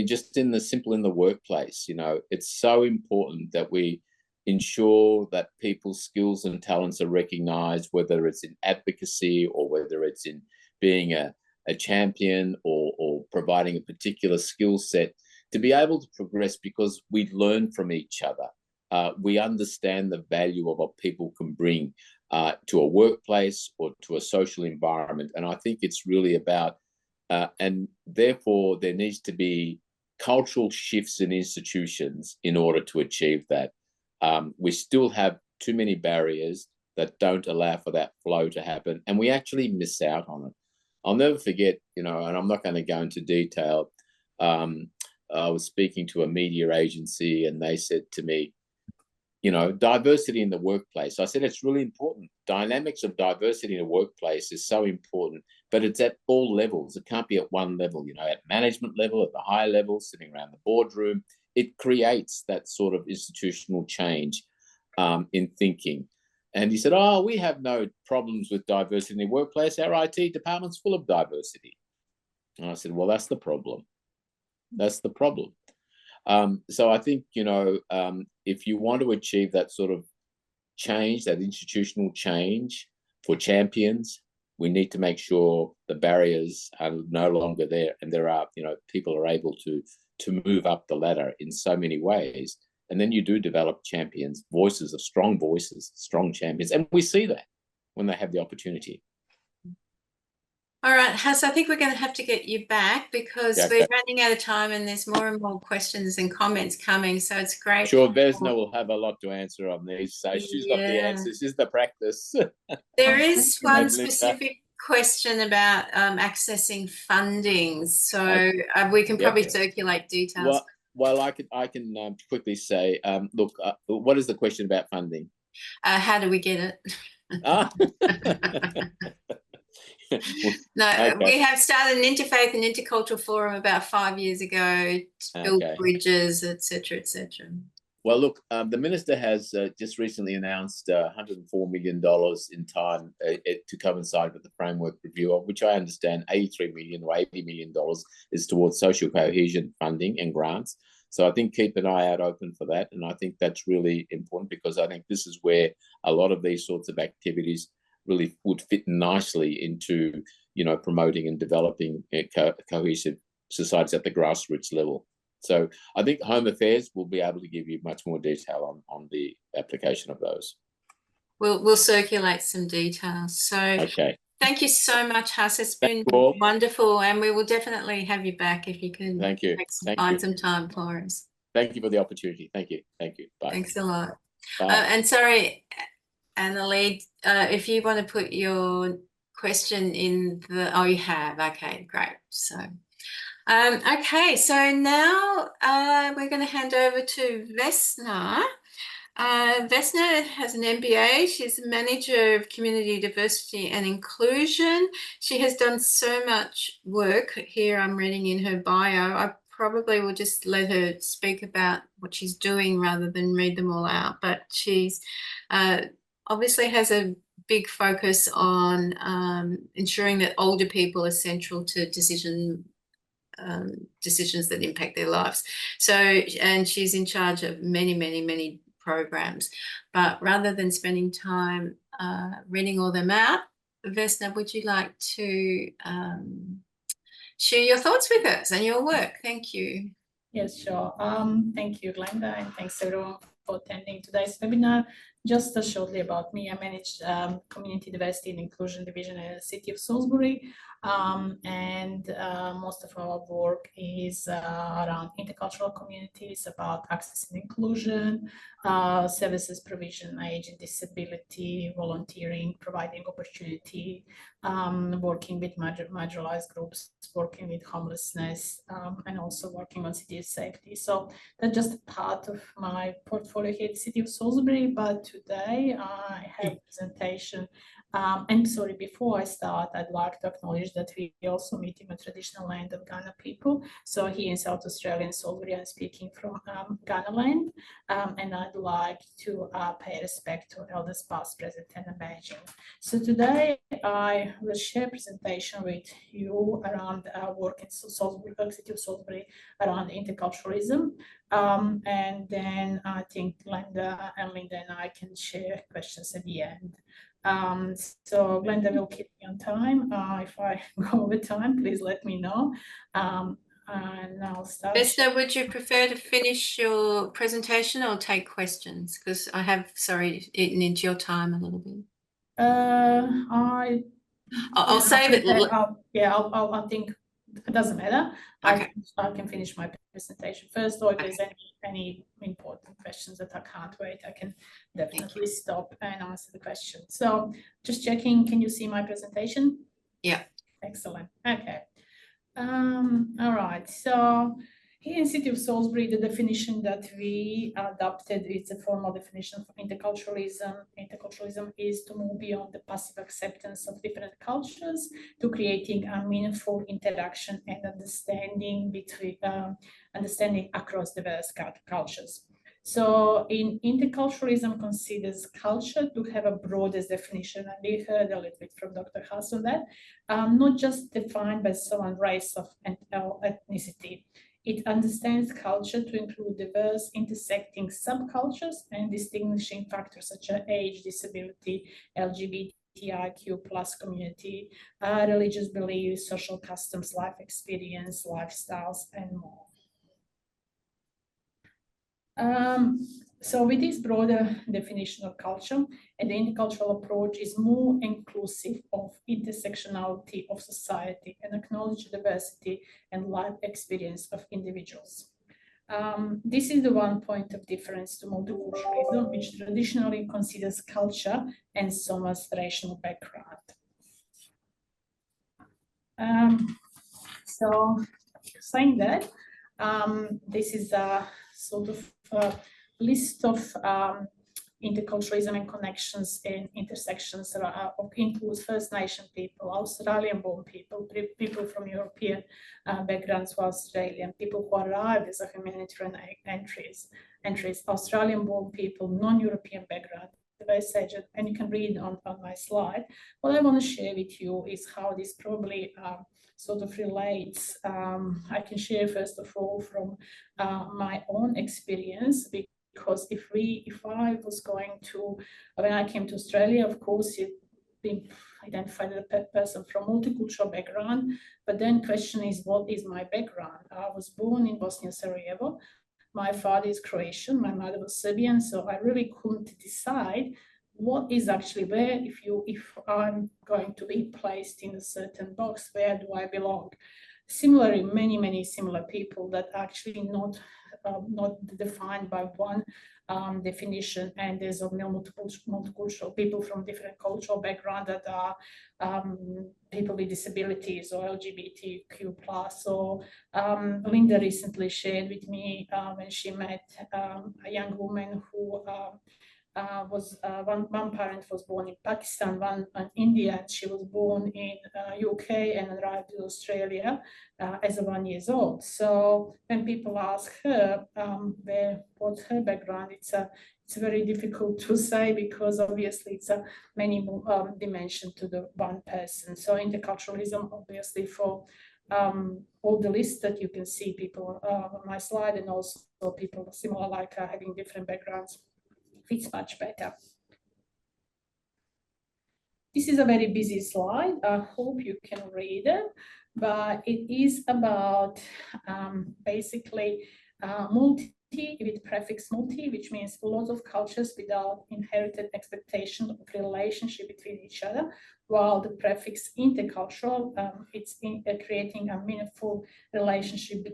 Just in the workplace, it's so important that we ensure that people's skills and talents are recognized, whether it's in advocacy or whether it's in being a champion or providing a particular skill set, to be able to progress, because we learn from each other. We understand the value of what people can bring to a workplace or to a social environment. And I think it's really about, and therefore there needs to be cultural shifts in institutions in order to achieve that. We still have too many barriers that don't allow for that flow to happen, and we actually miss out on it. I'll never forget, and I'm not going to go into detail. I was speaking to a media agency, and they said to me, diversity in the workplace. I said, it's really important. Dynamics of diversity in a workplace is so important, but it's at all levels. It can't be at one level, at management level, at the high level, sitting around the boardroom. It creates that sort of institutional change in thinking. And he said, we have no problems with diversity in the workplace. Our IT department's full of diversity. And I said, well, that's the problem. That's the problem. So I think, if you want to achieve that sort of change, that institutional change for champions, we need to make sure the barriers are no longer there, and there are, people are able to to move up the ladder in so many ways. And then you do develop champions, voices, strong champions. And we see that when they have the opportunity.
All right, Haz, I think we're going to have to get you back because we're running out of time and there's more and more questions and comments coming. So it's great.
Sure, Vesna will have a lot to answer on these. So she's got the answers. She's the practice.
There is one specific question about accessing funding. So we can probably circulate details.
Well, I can quickly say, look, what is the question about funding?
How do we get it? No, we have started an interfaith and intercultural forum about 5 years ago to build bridges, etc., etc.
Well, look, the minister has just recently announced $104 million in time to coincide with the framework review, of which I understand $83 million or $80 million is towards social cohesion funding and grants. So I think keep an eye out open for that. And I think that's really important because I think this is where a lot of these sorts of activities really would fit nicely into, you know, promoting and developing cohesive societies at the grassroots level. So I think Home Affairs will be able to give you much more detail on the application of those.
We'll circulate some details. So thank you so much, Haz. It's been wonderful, and we will definitely have you back if you can.
Thank you.
Find some time for us.
Thank you for the opportunity. Thank you. Thank you. Bye.
Thanks a lot. And sorry, Annalie, if you want to put your question in the, you have, okay, great. So, okay, so now we're going to hand over to Vesna. Vesna has an MBA. She's a manager of community diversity and inclusion. She has done so much work here. I'm reading in her bio. I probably will just let her speak about what she's doing rather than read them all out. But she's obviously has a big focus on ensuring that older people are central to decisions that impact their lives. So, and she's in charge of many programs. But rather than spending time reading all them out, Vesna, would you like to share your thoughts with us and your work? Thank you.
Yes, sure. Thank you, Glenda, and thanks everyone for attending today's webinar. Just shortly about me, I manage Community Diversity and Inclusion Division at the City of Salisbury, and most of our work is around intercultural communities, about access and inclusion, services provision, age and disability, volunteering, providing opportunity, working with marginalized groups, working with homelessness, and also working on city safety. So that's just part of my portfolio here at the City of Salisbury, but today I have a presentation. And sorry, before I start, I'd like to acknowledge that we also meeting a traditional land of Ghana people. So here in South Australia in Salisbury, I'm speaking from Ghana land, and I'd like to pay respect to elders past, present, and emerging. So today I will share a presentation with you around work in Salisbury, City of Salisbury, around interculturalism. And then I think Glenda and Linda and I can share questions at the end. So Glenda will keep me on time. If I go over time, please let me know. And I'll start.
Vesna, would you prefer to finish your presentation or take questions? Because I have, sorry, eaten into your time a little bit. I'll save it.
I think it doesn't matter.
Okay.
I can finish my presentation first, or if there's any important questions that I can't wait, I can definitely stop and answer the question. So just checking, can you see my presentation?
Yeah.
Excellent. Okay. All right. So here in City of Salisbury, the definition that we adopted is a formal definition for interculturalism. Interculturalism is to move beyond the passive acceptance of different cultures to creating a meaningful interaction and understanding between understanding across diverse cultures. So in interculturalism considers culture to have a broadest definition, and we heard a little bit from Dr. Haas on that, not just defined by someone race or ethnicity. It understands culture to include diverse intersecting subcultures and distinguishing factors such as age, disability, LGBTIQ plus community, religious beliefs, social customs, life experience, lifestyles, and more. So with this broader definition of culture, and the intercultural approach is more inclusive of intersectionality of society and acknowledge diversity and life experience of individuals. This is the one point of difference to multiculturalism, which traditionally considers culture and someone's racial background. So saying that, this is a sort of list of interculturalism and connections and intersections that includes First Nation people, Australian-born people, people from European backgrounds who are Australian, people who arrived as a humanitarian entries, Australian-born people, non-European background, and you can read on my slide. What I want to share with you is how this probably sort of relates. I can share first of all from my own experience, because if I was going to, when I came to Australia, of course, it identified a person from multicultural background, but then question is, what is my background? I was born in Bosnia Sarajevo. My father is Croatian, my mother was Serbian, so I really couldn't decide what is actually where. If I'm going to be placed in a certain box, where do I belong? Similarly, many similar people that actually not defined by one definition, and there's multicultural people from different cultural background that are people with disabilities or LGBTQ+. So Linda recently shared with me when she met a young woman who was one parent was born in Pakistan, one in India, and she was born in UK and arrived in Australia as a 1 year old. So when people ask her what's her background, it's very difficult to say, because obviously it's a many dimension to the one person. So interculturalism, obviously, for all the lists that you can see people on my slide, and also people similar, like having different backgrounds, fits much better. This is a very busy slide. I hope you can read it, but it is about basically multi with prefix multi, which means a lot of cultures without inherited expectation of relationship between each other, while the prefix intercultural, it's creating a meaningful relationship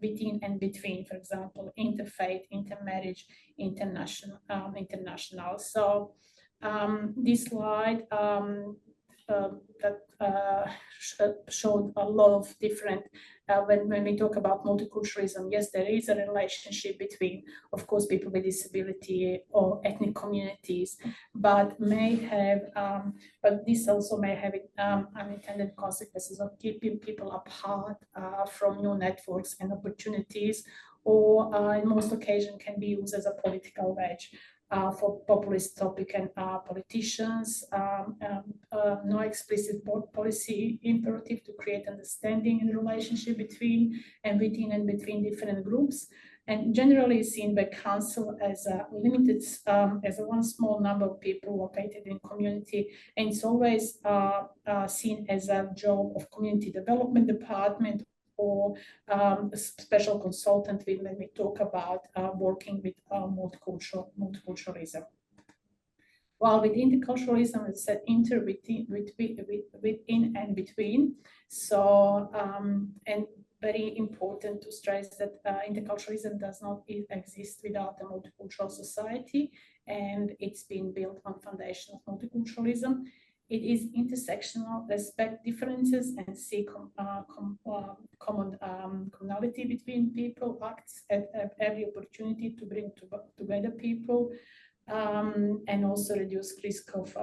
within and between, for example, interfaith, intermarriage, international. So this slide that showed a lot of different, when we talk about multiculturalism, yes, there is a relationship between, of course, people with disability or ethnic communities, but this also may have unintended consequences of keeping people apart from new networks and opportunities, or in most occasions can be used as a political wedge. For populist topic and politicians, no explicit policy imperative to create understanding in the relationship between and within and between different groups, and generally seen by council as a limited, as a one small number of people located in community, and it's always seen as a job of community development department or a special consultant when we talk about working with multiculturalism. While with interculturalism, it's said within and between. So, and very important to stress that interculturalism does not exist without a multicultural society, and it's been built on foundation of multiculturalism. It is intersectional, respect differences and see commonality between people, acts at every opportunity to bring together people, and also reduce risk of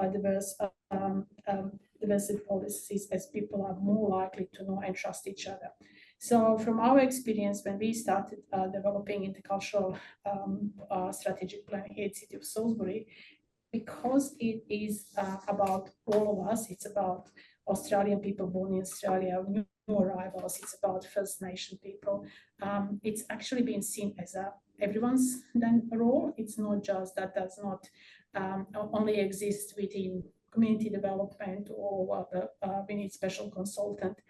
diversity policies, as people are more likely to know and trust each other. So from our experience, when we started developing intercultural strategic plan here at City of Salisbury, because it is about all of us, it's about Australian people born in Australia, new arrivals, it's about First Nation people. It's actually been seen as everyone's role. It's not just that does not only exist within community development or we need special consultant.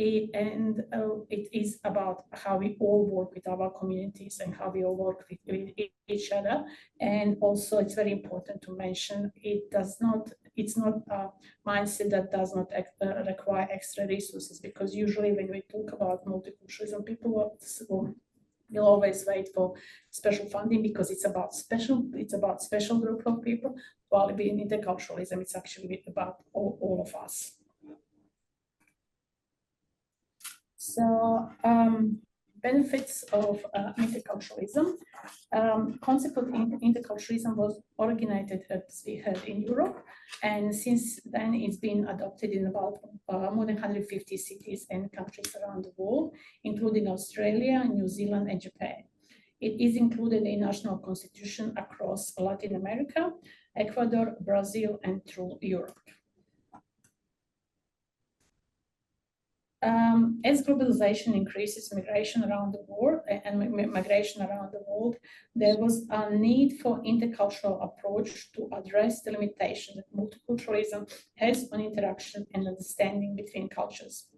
It is about how we all work with our communities and how we all work with each other. And also, it's very important to mention it's not a mindset that does not require extra resources, because usually when we talk about multiculturalism, people will always wait for special funding because it's about special group of people, while in interculturalism, it's actually about all of us. So benefits of interculturalism. Concept of interculturalism was originated, as we heard, in Europe, and since then it's been adopted in about more than 150 cities and countries around the world, including Australia, New Zealand, and Japan. It is included in national constitution across Latin America, Ecuador, Brazil, and through Europe. As globalization increases migration around the world, there was a need for intercultural approach to address the limitation that multiculturalism has on interaction and understanding between cultures.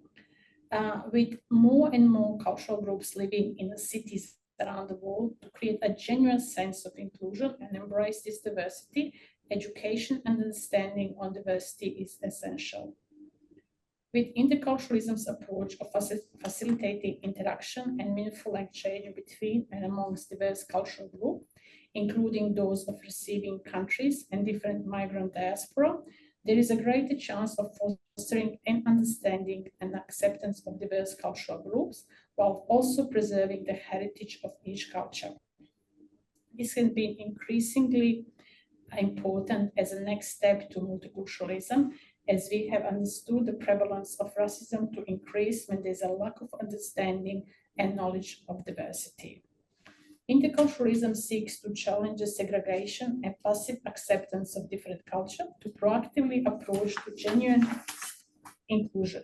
With more and more cultural groups living in the cities around the world, to create a genuine sense of inclusion and embrace this diversity, education and understanding on diversity is essential. With interculturalism's approach of facilitating interaction and meaningful exchange between and amongst diverse cultural groups, including those of receiving countries and different migrant diaspora, there is a greater chance of fostering an understanding and acceptance of diverse cultural groups, while also preserving the heritage of each culture. This has been increasingly important as a next step to multiculturalism, as we have understood the prevalence of racism to increase when there's a lack of understanding and knowledge of diversity. Interculturalism seeks to challenge the segregation and passive acceptance of different culture to proactively approach to genuine inclusion.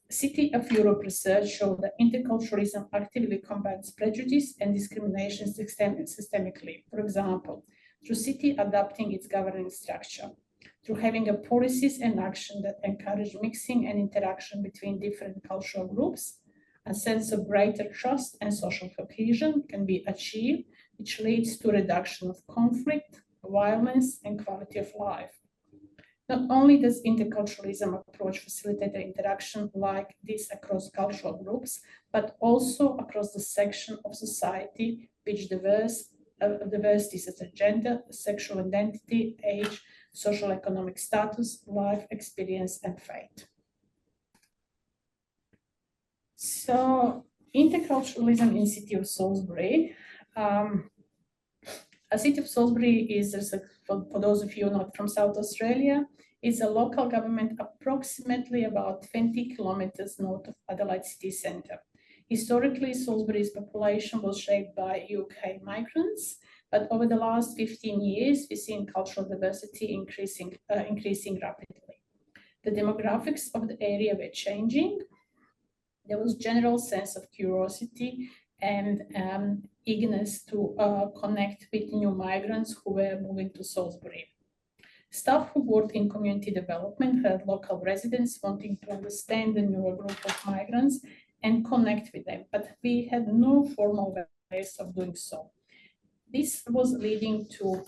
City of Europe research showed that interculturalism actively combats prejudice and discrimination systemically. For example, through city adapting its governance structure, through having a policies and action that encourage mixing and interaction between different cultural groups, a sense of greater trust and social cohesion can be achieved, which leads to reduction of conflict, violence, and quality of life. Not only does interculturalism approach facilitate the interaction like this across cultural groups, but also across the section of society which diversity such as gender, sexual identity, age, social economic status, life experience, and faith. So, interculturalism in City of Salisbury. A City of Salisbury is, for those of you not from South Australia, is a local government approximately about 20 kilometers north of Adelaide city centre. Historically, Salisbury's population was shaped by UK migrants, but over the last 15 years, we've seen cultural diversity increasing rapidly. The demographics of the area were changing. There was general sense of curiosity and eagerness to connect with new migrants who were moving to Salisbury. Staff who worked in community development had local residents wanting to understand the newer group of migrants and connect with them, but we had no formal ways of doing so. This was leading to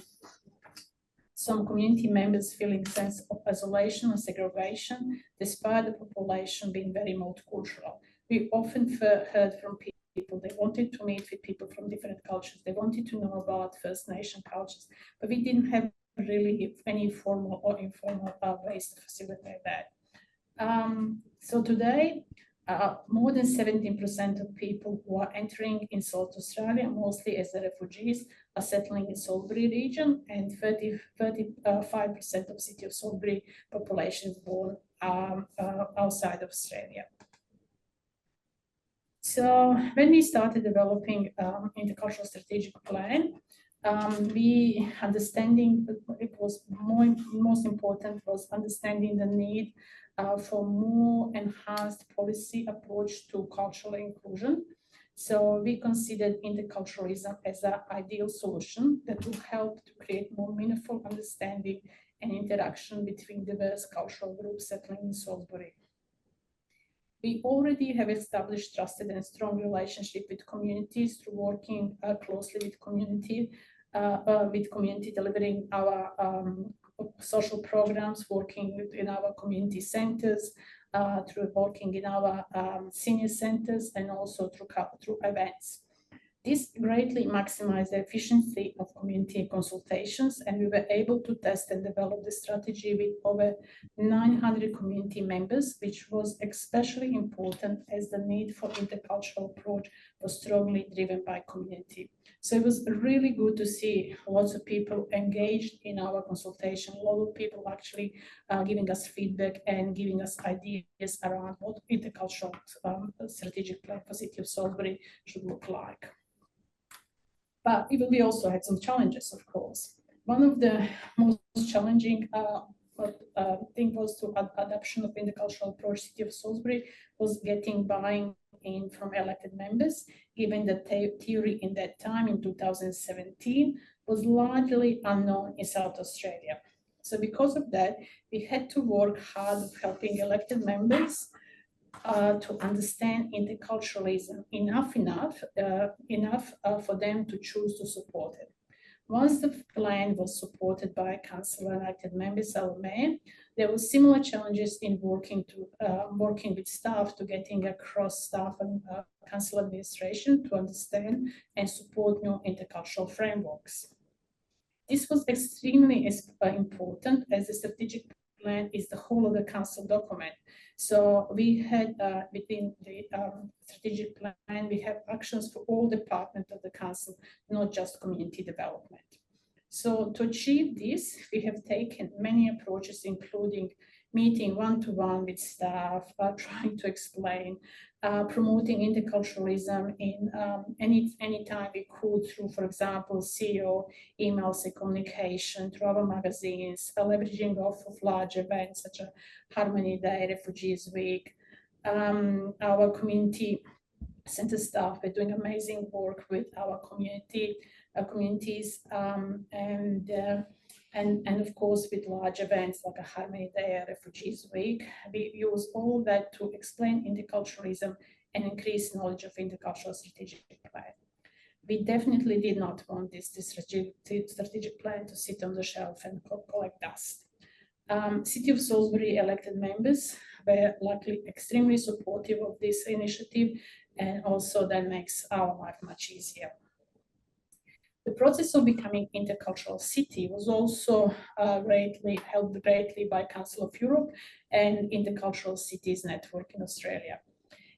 some community members feeling a sense of isolation and segregation, despite the population being very multicultural. We often heard from people, they wanted to meet with people from different cultures, they wanted to know about First Nation cultures, but we didn't have really any formal or informal ways to facilitate that. So today, more than 17% of people who are entering in South Australia, mostly as refugees, are settling in Salisbury region, and 35% of City of Salisbury population is born outside of Australia. So when we started developing intercultural strategic plan, we understanding it was most important was understanding the need for more enhanced policy approach to cultural inclusion. So we considered interculturalism as an ideal solution that will help to create more meaningful understanding and interaction between diverse cultural groups settling in Salisbury. We already have established trusted and strong relationship with communities through working closely with community delivering our social programs, working in our community centers, through working in our senior centers, and also through events. This greatly maximized the efficiency of community consultations, and we were able to test and develop the strategy with over 900 community members, which was especially important as the need for intercultural approach was strongly driven by community. So it was really good to see lots of people engaged in our consultation, a lot of people actually giving us feedback and giving us ideas around what intercultural strategic plan for City of Salisbury should look like. But we also had some challenges, of course. One of the most challenging thing was to adoption of intercultural approach City of Salisbury was getting buy-in from elected members, given that theory in that time in 2017 was largely unknown in South Australia. So because of that, we had to work hard at helping elected members to understand interculturalism enough for them to choose to support it. Once the plan was supported by council elected members, our mayor, there were similar challenges in working with staff to getting across staff and council administration to understand and support new intercultural frameworks. This was extremely important as the strategic plan is the whole of the council document. So we had within the strategic plan, we have actions for all departments of the council, not just community development. So to achieve this, we have taken many approaches, including meeting one-to-one with staff, trying to explain, promoting interculturalism in any time we could through, for example, CEO, emails and communication, through our magazines, leveraging off of large events such as Harmony Day, Refugees Week. Our community center staff are doing amazing work with our communities, and of course with large events like a Harmony Day, Refugees Week. We use all that to explain interculturalism and increase knowledge of intercultural strategic plan. We definitely did not want this strategic plan to sit on the shelf and collect dust. City of Salisbury elected members were luckily extremely supportive of this initiative, and also that makes our life much easier. The process of becoming intercultural city was also helped greatly by Council of Europe and Intercultural Cities Network in Australia.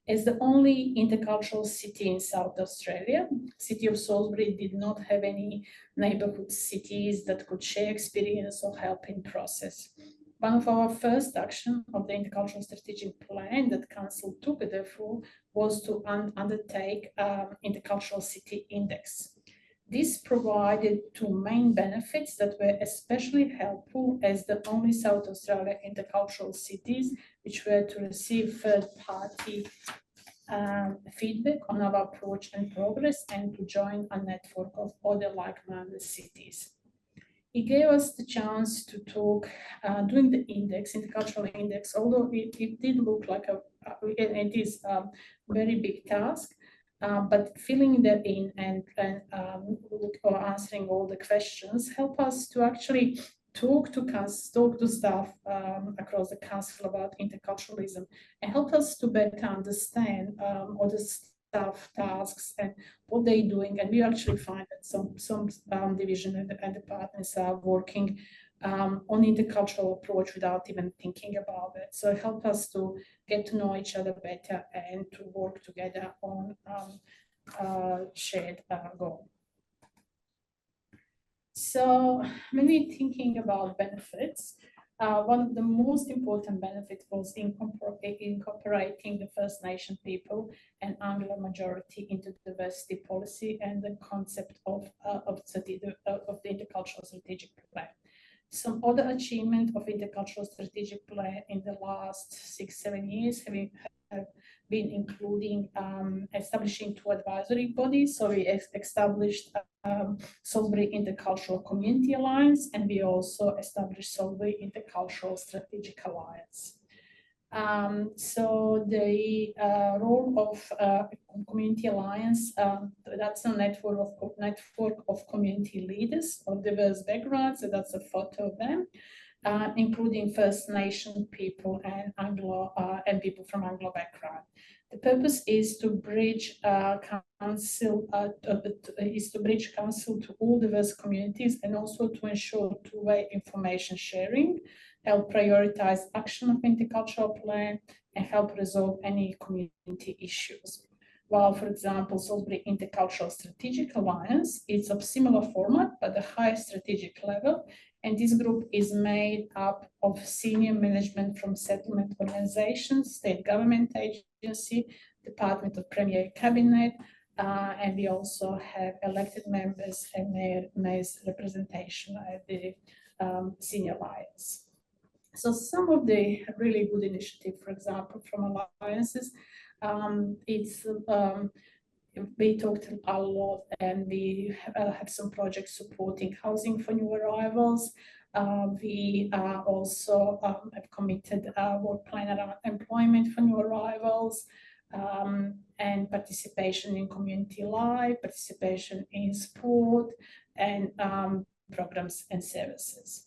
As the only intercultural city in South Australia, City of Salisbury did not have any neighbourhood cities that could share experience or help in process. One of our first actions of the Intercultural Strategic Plan that Council took, therefore, was to undertake Intercultural City Index. This provided two main benefits that were especially helpful as the only South Australia intercultural cities which were to receive third-party feedback on our approach and progress, and to join a network of other like-minded cities. It gave us the chance to talk during the index, intercultural index, although it did look like it is a very big task. But filling that in and or answering all the questions help us to actually talk to staff across the council about interculturalism, and help us to better understand all the staff tasks and what they're doing. And we actually find that some division and departments are working on intercultural approach without even thinking about it. So it helped us to get to know each other better and to work together on shared goal. So maybe thinking about benefits, one of the most important benefits was incorporating the First Nation people and Anglo majority into diversity policy and the concept of the intercultural strategic plan. Some other achievement of intercultural strategic plan in the last 6-7 years have been including establishing 2 advisory bodies. So we established Salisbury Intercultural Community Alliance, and we also established Salisbury Intercultural Strategic Alliance. So the role of Community Alliance, that's a network of community leaders of diverse backgrounds. So that's a photo of them, including First Nation people and Anglo and people from Anglo background. The purpose is to bridge council to all diverse communities, and also to ensure two-way information sharing, help prioritize action of intercultural plan, and help resolve any community issues. While, for example, Salisbury Intercultural Strategic Alliance is of similar format, but the highest strategic level, and this group is made up of senior management from settlement organizations, state government agency, Department of Premier Cabinet, and we also have elected members and mayor's representation at the senior alliance. So some of the really good initiatives, for example, from alliances, we talked a lot, and we have some projects supporting housing for new arrivals. We also have committed work plan around employment for new arrivals, and participation in community life, participation in sport, and programs and services.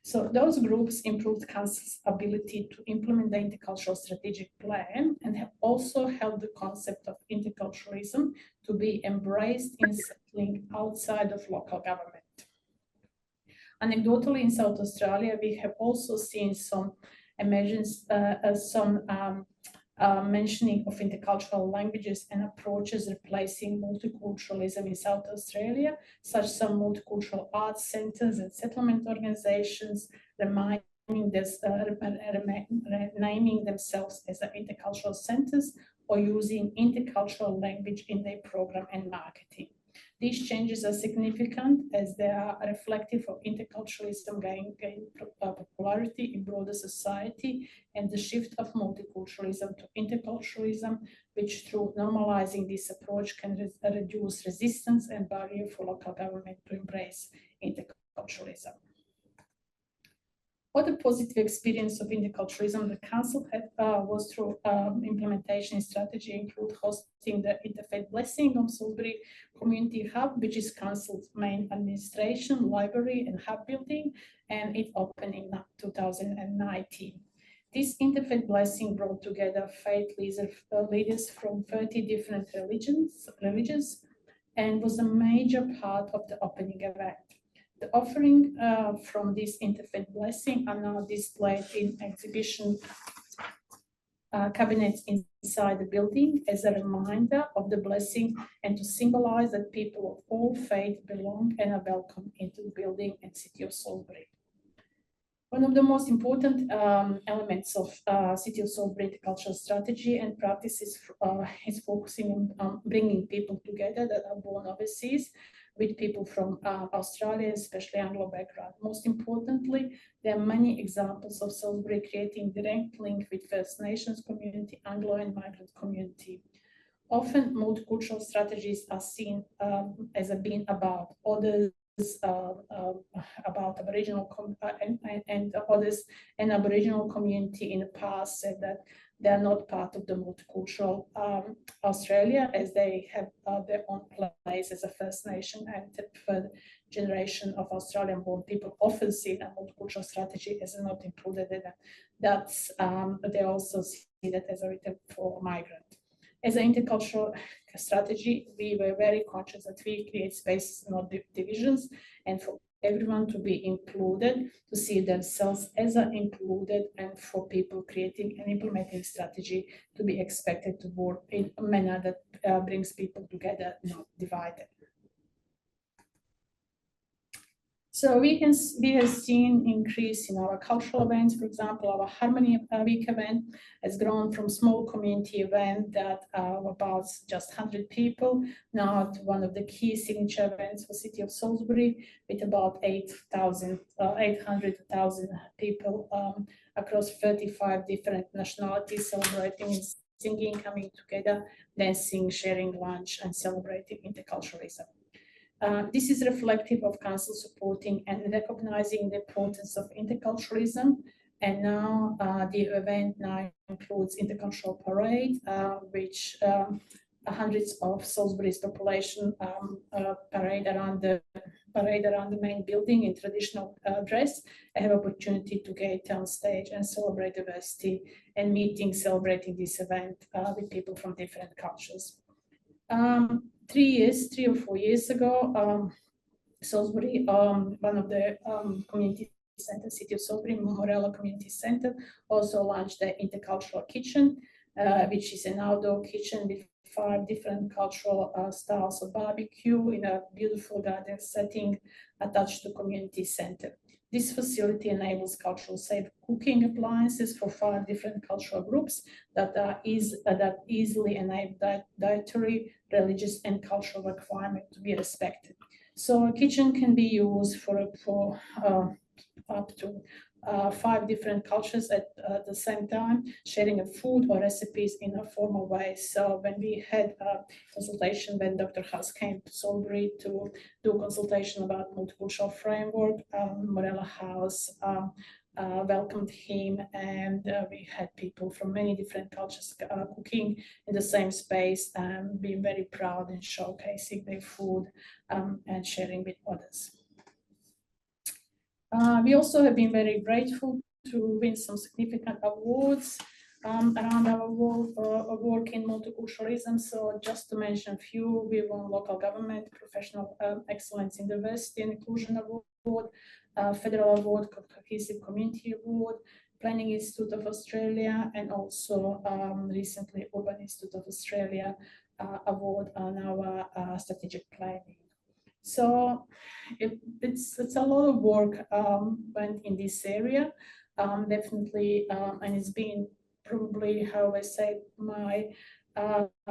So those groups improved Council's ability to implement the intercultural strategic plan, and have also helped the concept of interculturalism to be embraced in settling outside of local government. Anecdotally, in South Australia, we have also seen some emergence, mentioning of intercultural languages and approaches replacing multiculturalism in South Australia, such as some multicultural arts centers and settlement organizations naming themselves as intercultural centers, or using intercultural language in their program and marketing. These changes are significant as they are reflective of interculturalism gaining popularity in broader society, and the shift of multiculturalism to interculturalism, which through normalizing this approach can reduce resistance and barrier for local government to embrace interculturalism. What a positive experience of interculturalism the Council had was through implementation strategy, include hosting the Interfaith Blessing of Salisbury Community Hub, which is Council's main administration, library and hub building, and it opened in 2019. This Interfaith Blessing brought together faith leaders from 30 different religions, and was a major part of the opening event. The offering from this Interfaith Blessing are now displayed in exhibition cabinets inside the building as a reminder of the blessing, and to symbolize that people of all faith belong and are welcome into the building and city of Salisbury. One of the most important elements of City of Salisbury intercultural strategy and practices is focusing on bringing people together that are born overseas, with people from Australia, especially Anglo background. Most importantly, there are many examples of Salisbury creating direct link with First Nations community, Anglo and migrant community. Often multicultural strategies are seen as being about others, about Aboriginal and others, and Aboriginal community in the past said that they are not part of the multicultural Australia, as they have their own place as a First Nation, and the third generation of Australian-born people often see a multicultural strategy as not included in it. That's they also see that as a written for migrant. As an intercultural strategy, we were very conscious that we create spaces, not divisions, and for everyone to be included, to see themselves as included, and for people creating and implementing strategy to be expected to work in a manner that brings people together, not divided. So we have seen increase in our cultural events. For example, our Harmony Week event has grown from small community event that about just 100 people, now to one of the key signature events for City of Salisbury, with about 800,000 people across 35 different nationalities celebrating and singing, coming together, dancing, sharing lunch, and celebrating interculturalism. This is reflective of Council supporting and recognizing the importance of interculturalism And now the event now includes Intercultural Parade, which hundreds of Salisbury's population parade around the main building in traditional dress. I have opportunity to get on stage and celebrate diversity and meetings celebrating this event with people from different cultures. 3 or 4 years ago, Salisbury, one of the community center, City of Salisbury, Morella Community Center, also launched the Intercultural Kitchen, which is an outdoor kitchen with 5 different cultural styles of barbecue in a beautiful garden setting attached to community center. This facility enables cultural safe cooking appliances for 5 different cultural groups that easily enable dietary, religious, and cultural requirement to be respected. So a kitchen can be used for up to 5 different cultures at the same time, sharing a food or recipes in a formal way. So when we had a consultation, when Dr. Haas came to Salisbury to do consultation about multicultural framework, Morella House welcomed him, and we had people from many different cultures cooking in the same space and being very proud and showcasing their food and sharing with others. We also have been very grateful to win some significant awards around our work in multiculturalism. So just to mention a few, we won Local Government Professional Excellence in Diversity and Inclusion Award, Federal Award, Cohesive Community Award, Planning Institute of Australia, and also recently Urban Institute of Australia Award on our strategic planning. So it's a lot of work went in this area, definitely, and it's been probably, how I say, my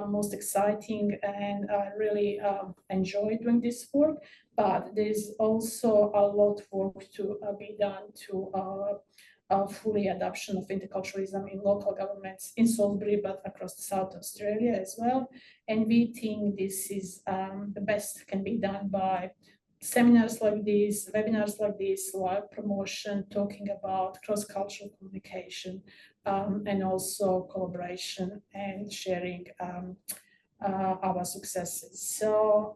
most exciting, and I really enjoy doing this work. But there's also a lot of work to be done to fully adoption of interculturalism in local governments in Salisbury, but across South Australia as well. And we think this is the best can be done by seminars like this, webinars like this, live promotion, talking about cross-cultural communication, and also collaboration and sharing our successes. So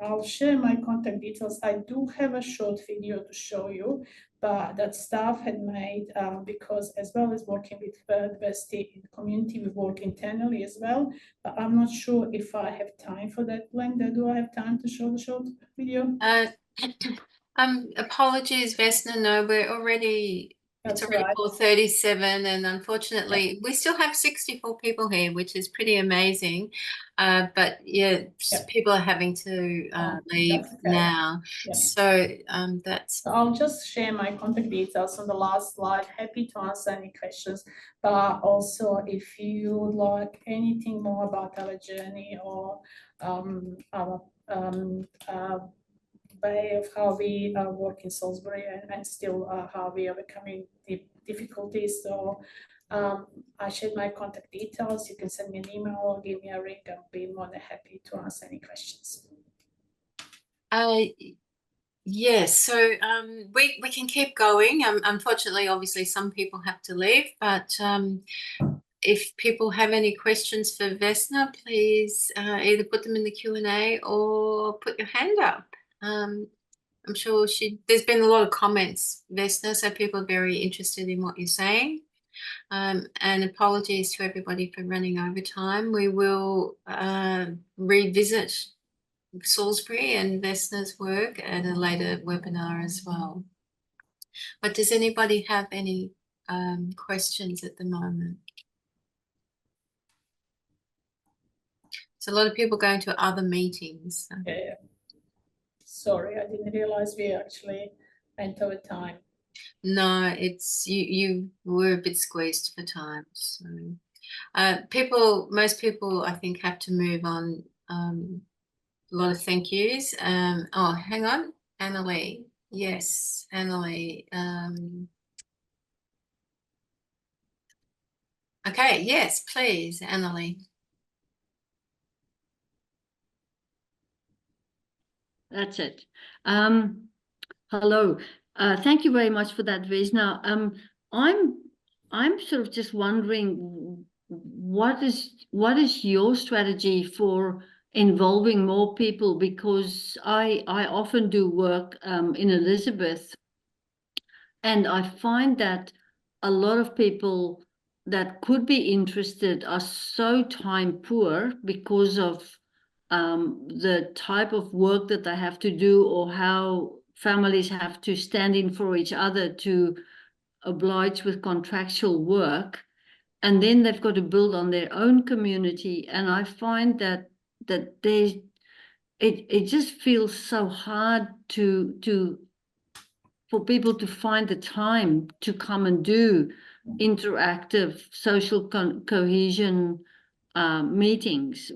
I'll share my contact details. I do have a short video to show you, but that staff had made because as well as working with diversity in the community, we work internally as well. But I'm not sure if I have time for that, Glenda. Do I have time to show the short video?
Apologies, Vesna. No, we're already. It's already
right.
4:37, and unfortunately, we still have 64 people here, which is pretty amazing. But yeah, people are having to leave now. So that's.
I'll just share my contact details on the last slide. Happy to answer any questions. But also, if you would like anything more about our journey or our way of how we work in Salisbury and still how we are overcoming the difficulties. So I shared my contact details. You can send me an email or give me a ring. I'll be more than happy to answer any questions.
Yes, so we can keep going. Unfortunately, obviously, some people have to leave, but if people have any questions for Vesna, please either put them in the Q&A or put your hand up. I'm sure there's been a lot of comments, Vesna, so people are very interested in what you're saying. And apologies to everybody for running over time. We will revisit Salisbury and Vesna's work at a later webinar as well. But does anybody have any questions at the moment? So a lot of people going to other meetings. So.
Yeah. Sorry, I didn't realize we actually went over time.
No, it's you were a bit squeezed for time. So most people I think have to move on. A lot of thank yous. Oh, hang on, Annalie. Yes, Annalie. Okay, yes, please, Annalie.
That's it. Hello. Thank you very much for that, Vesna. I'm sort of just wondering, what is your strategy for involving more people? Because I often do work in Elizabeth, and I find that a lot of people that could be interested are so time poor because of the type of work that they have to do, or how families have to stand in for each other to oblige with contractual work. And then they've got to build on their own community. And I find that it just feels so hard for people to find the time to come and do interactive social cohesion meetings.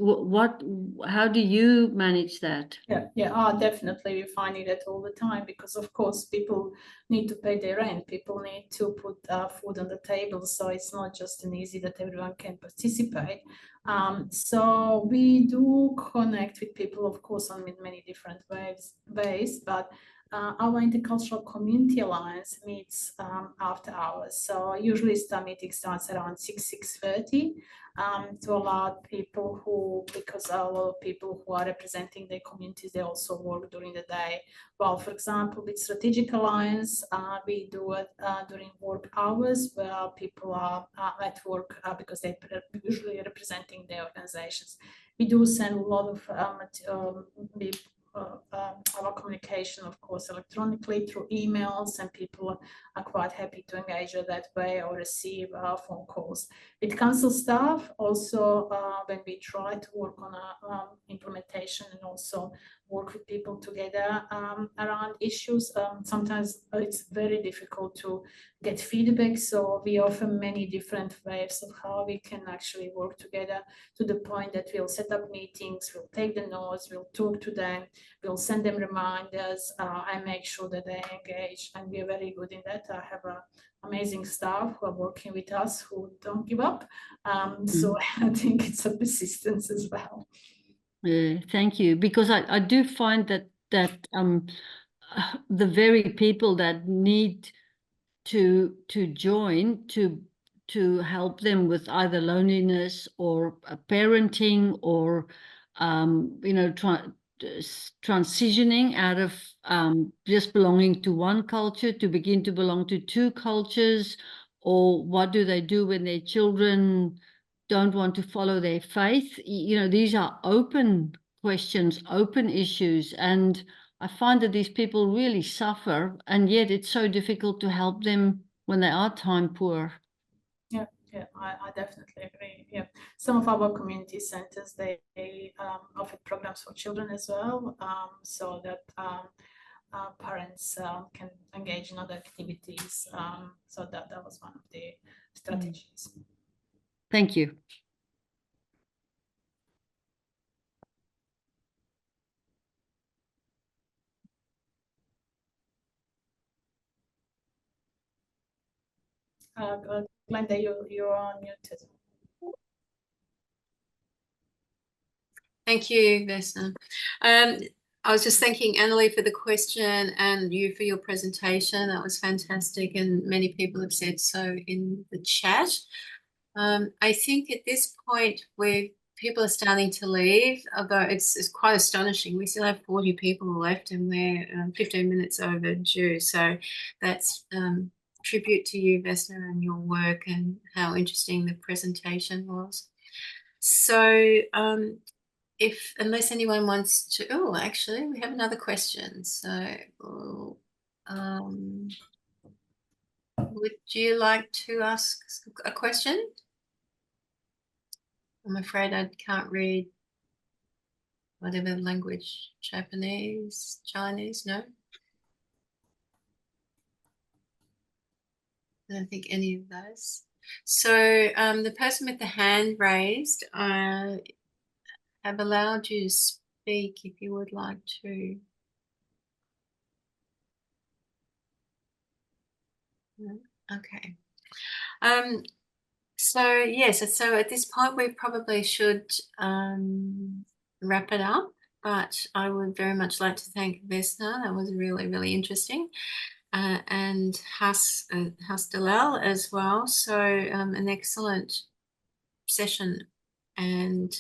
How do you manage that?
Yeah, definitely. We're finding that all the time, because of course people need to pay their rent, people need to put food on the table, so it's not just an easy that everyone can participate. So we do connect with people, of course, on many different ways, but our Intercultural Community Alliance meets after hours. So usually the meeting starts around 6:30. To allow people who, because a lot of people who are representing their communities, they also work during the day. Well, for example, with Strategic Alliance, we do it during work hours, where people are at work because they're usually representing their organizations. We do send a lot of our communication, of course, electronically through emails, and people are quite happy to engage that way or receive phone calls. With council staff, also when we try to work on implementation and also work with people together around issues, sometimes it's very difficult to get feedback. So we offer many different ways of how we can actually work together, to the point that we'll set up meetings, we'll take the notes, we'll talk to them, we'll send them reminders, and make sure that they engage. And we are very good in that. I have amazing staff who are working with us who don't give up. So I think it's a persistence as well.
Thank you, because I do find that the very people that need to join to help them with either loneliness or parenting, or transitioning out of just belonging to one culture to begin to belong to two cultures, or what do they do when their children don't want to follow their faith? These are open questions, open issues, and I find that these people really suffer, and yet it's so difficult to help them when they are time poor.
Yeah, I definitely agree. Yeah, some of our community centers, they offer programs for children as well, so that parents can engage in other activities. So that was one of the strategies.
Thank you.
Glenda, you're unmuted.
Thank you, Vesna. I was just thanking Annalie for the question and you for your presentation. That was fantastic, and many people have said so in the chat. I think at this point where people are starting to leave, although it's quite astonishing. We still have 40 people left and we're 15 minutes overdue. So that's tribute to you, Vesna, and your work and how interesting the presentation was. So unless anyone wants to, actually, we have another question. So would you like to ask a question? I'm afraid I can't read whatever language, Japanese, Chinese, no? I don't think any of those. So the person with the hand raised, I have allowed you to speak if you would like to. Okay. So yes, so at this point we probably should wrap it up, but I would very much like to thank Vesna. That was really, really interesting. and Has Dalal as well. So an excellent session. And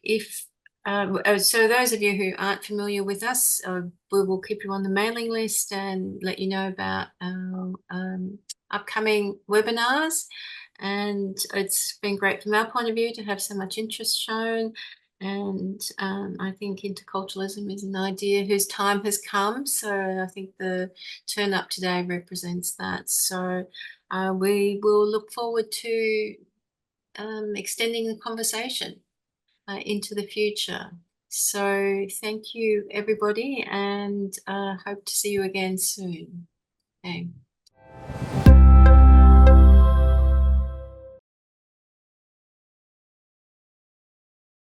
if so those of you who aren't familiar with us, we will keep you on the mailing list and let you know about our upcoming webinars. And it's been great from our point of view to have so much interest shown. And I think interculturalism is an idea whose time has come. So I think the turn up today represents that. So we will look forward to extending the conversation into the future. So thank you, everybody, and hope to see you again soon. Okay.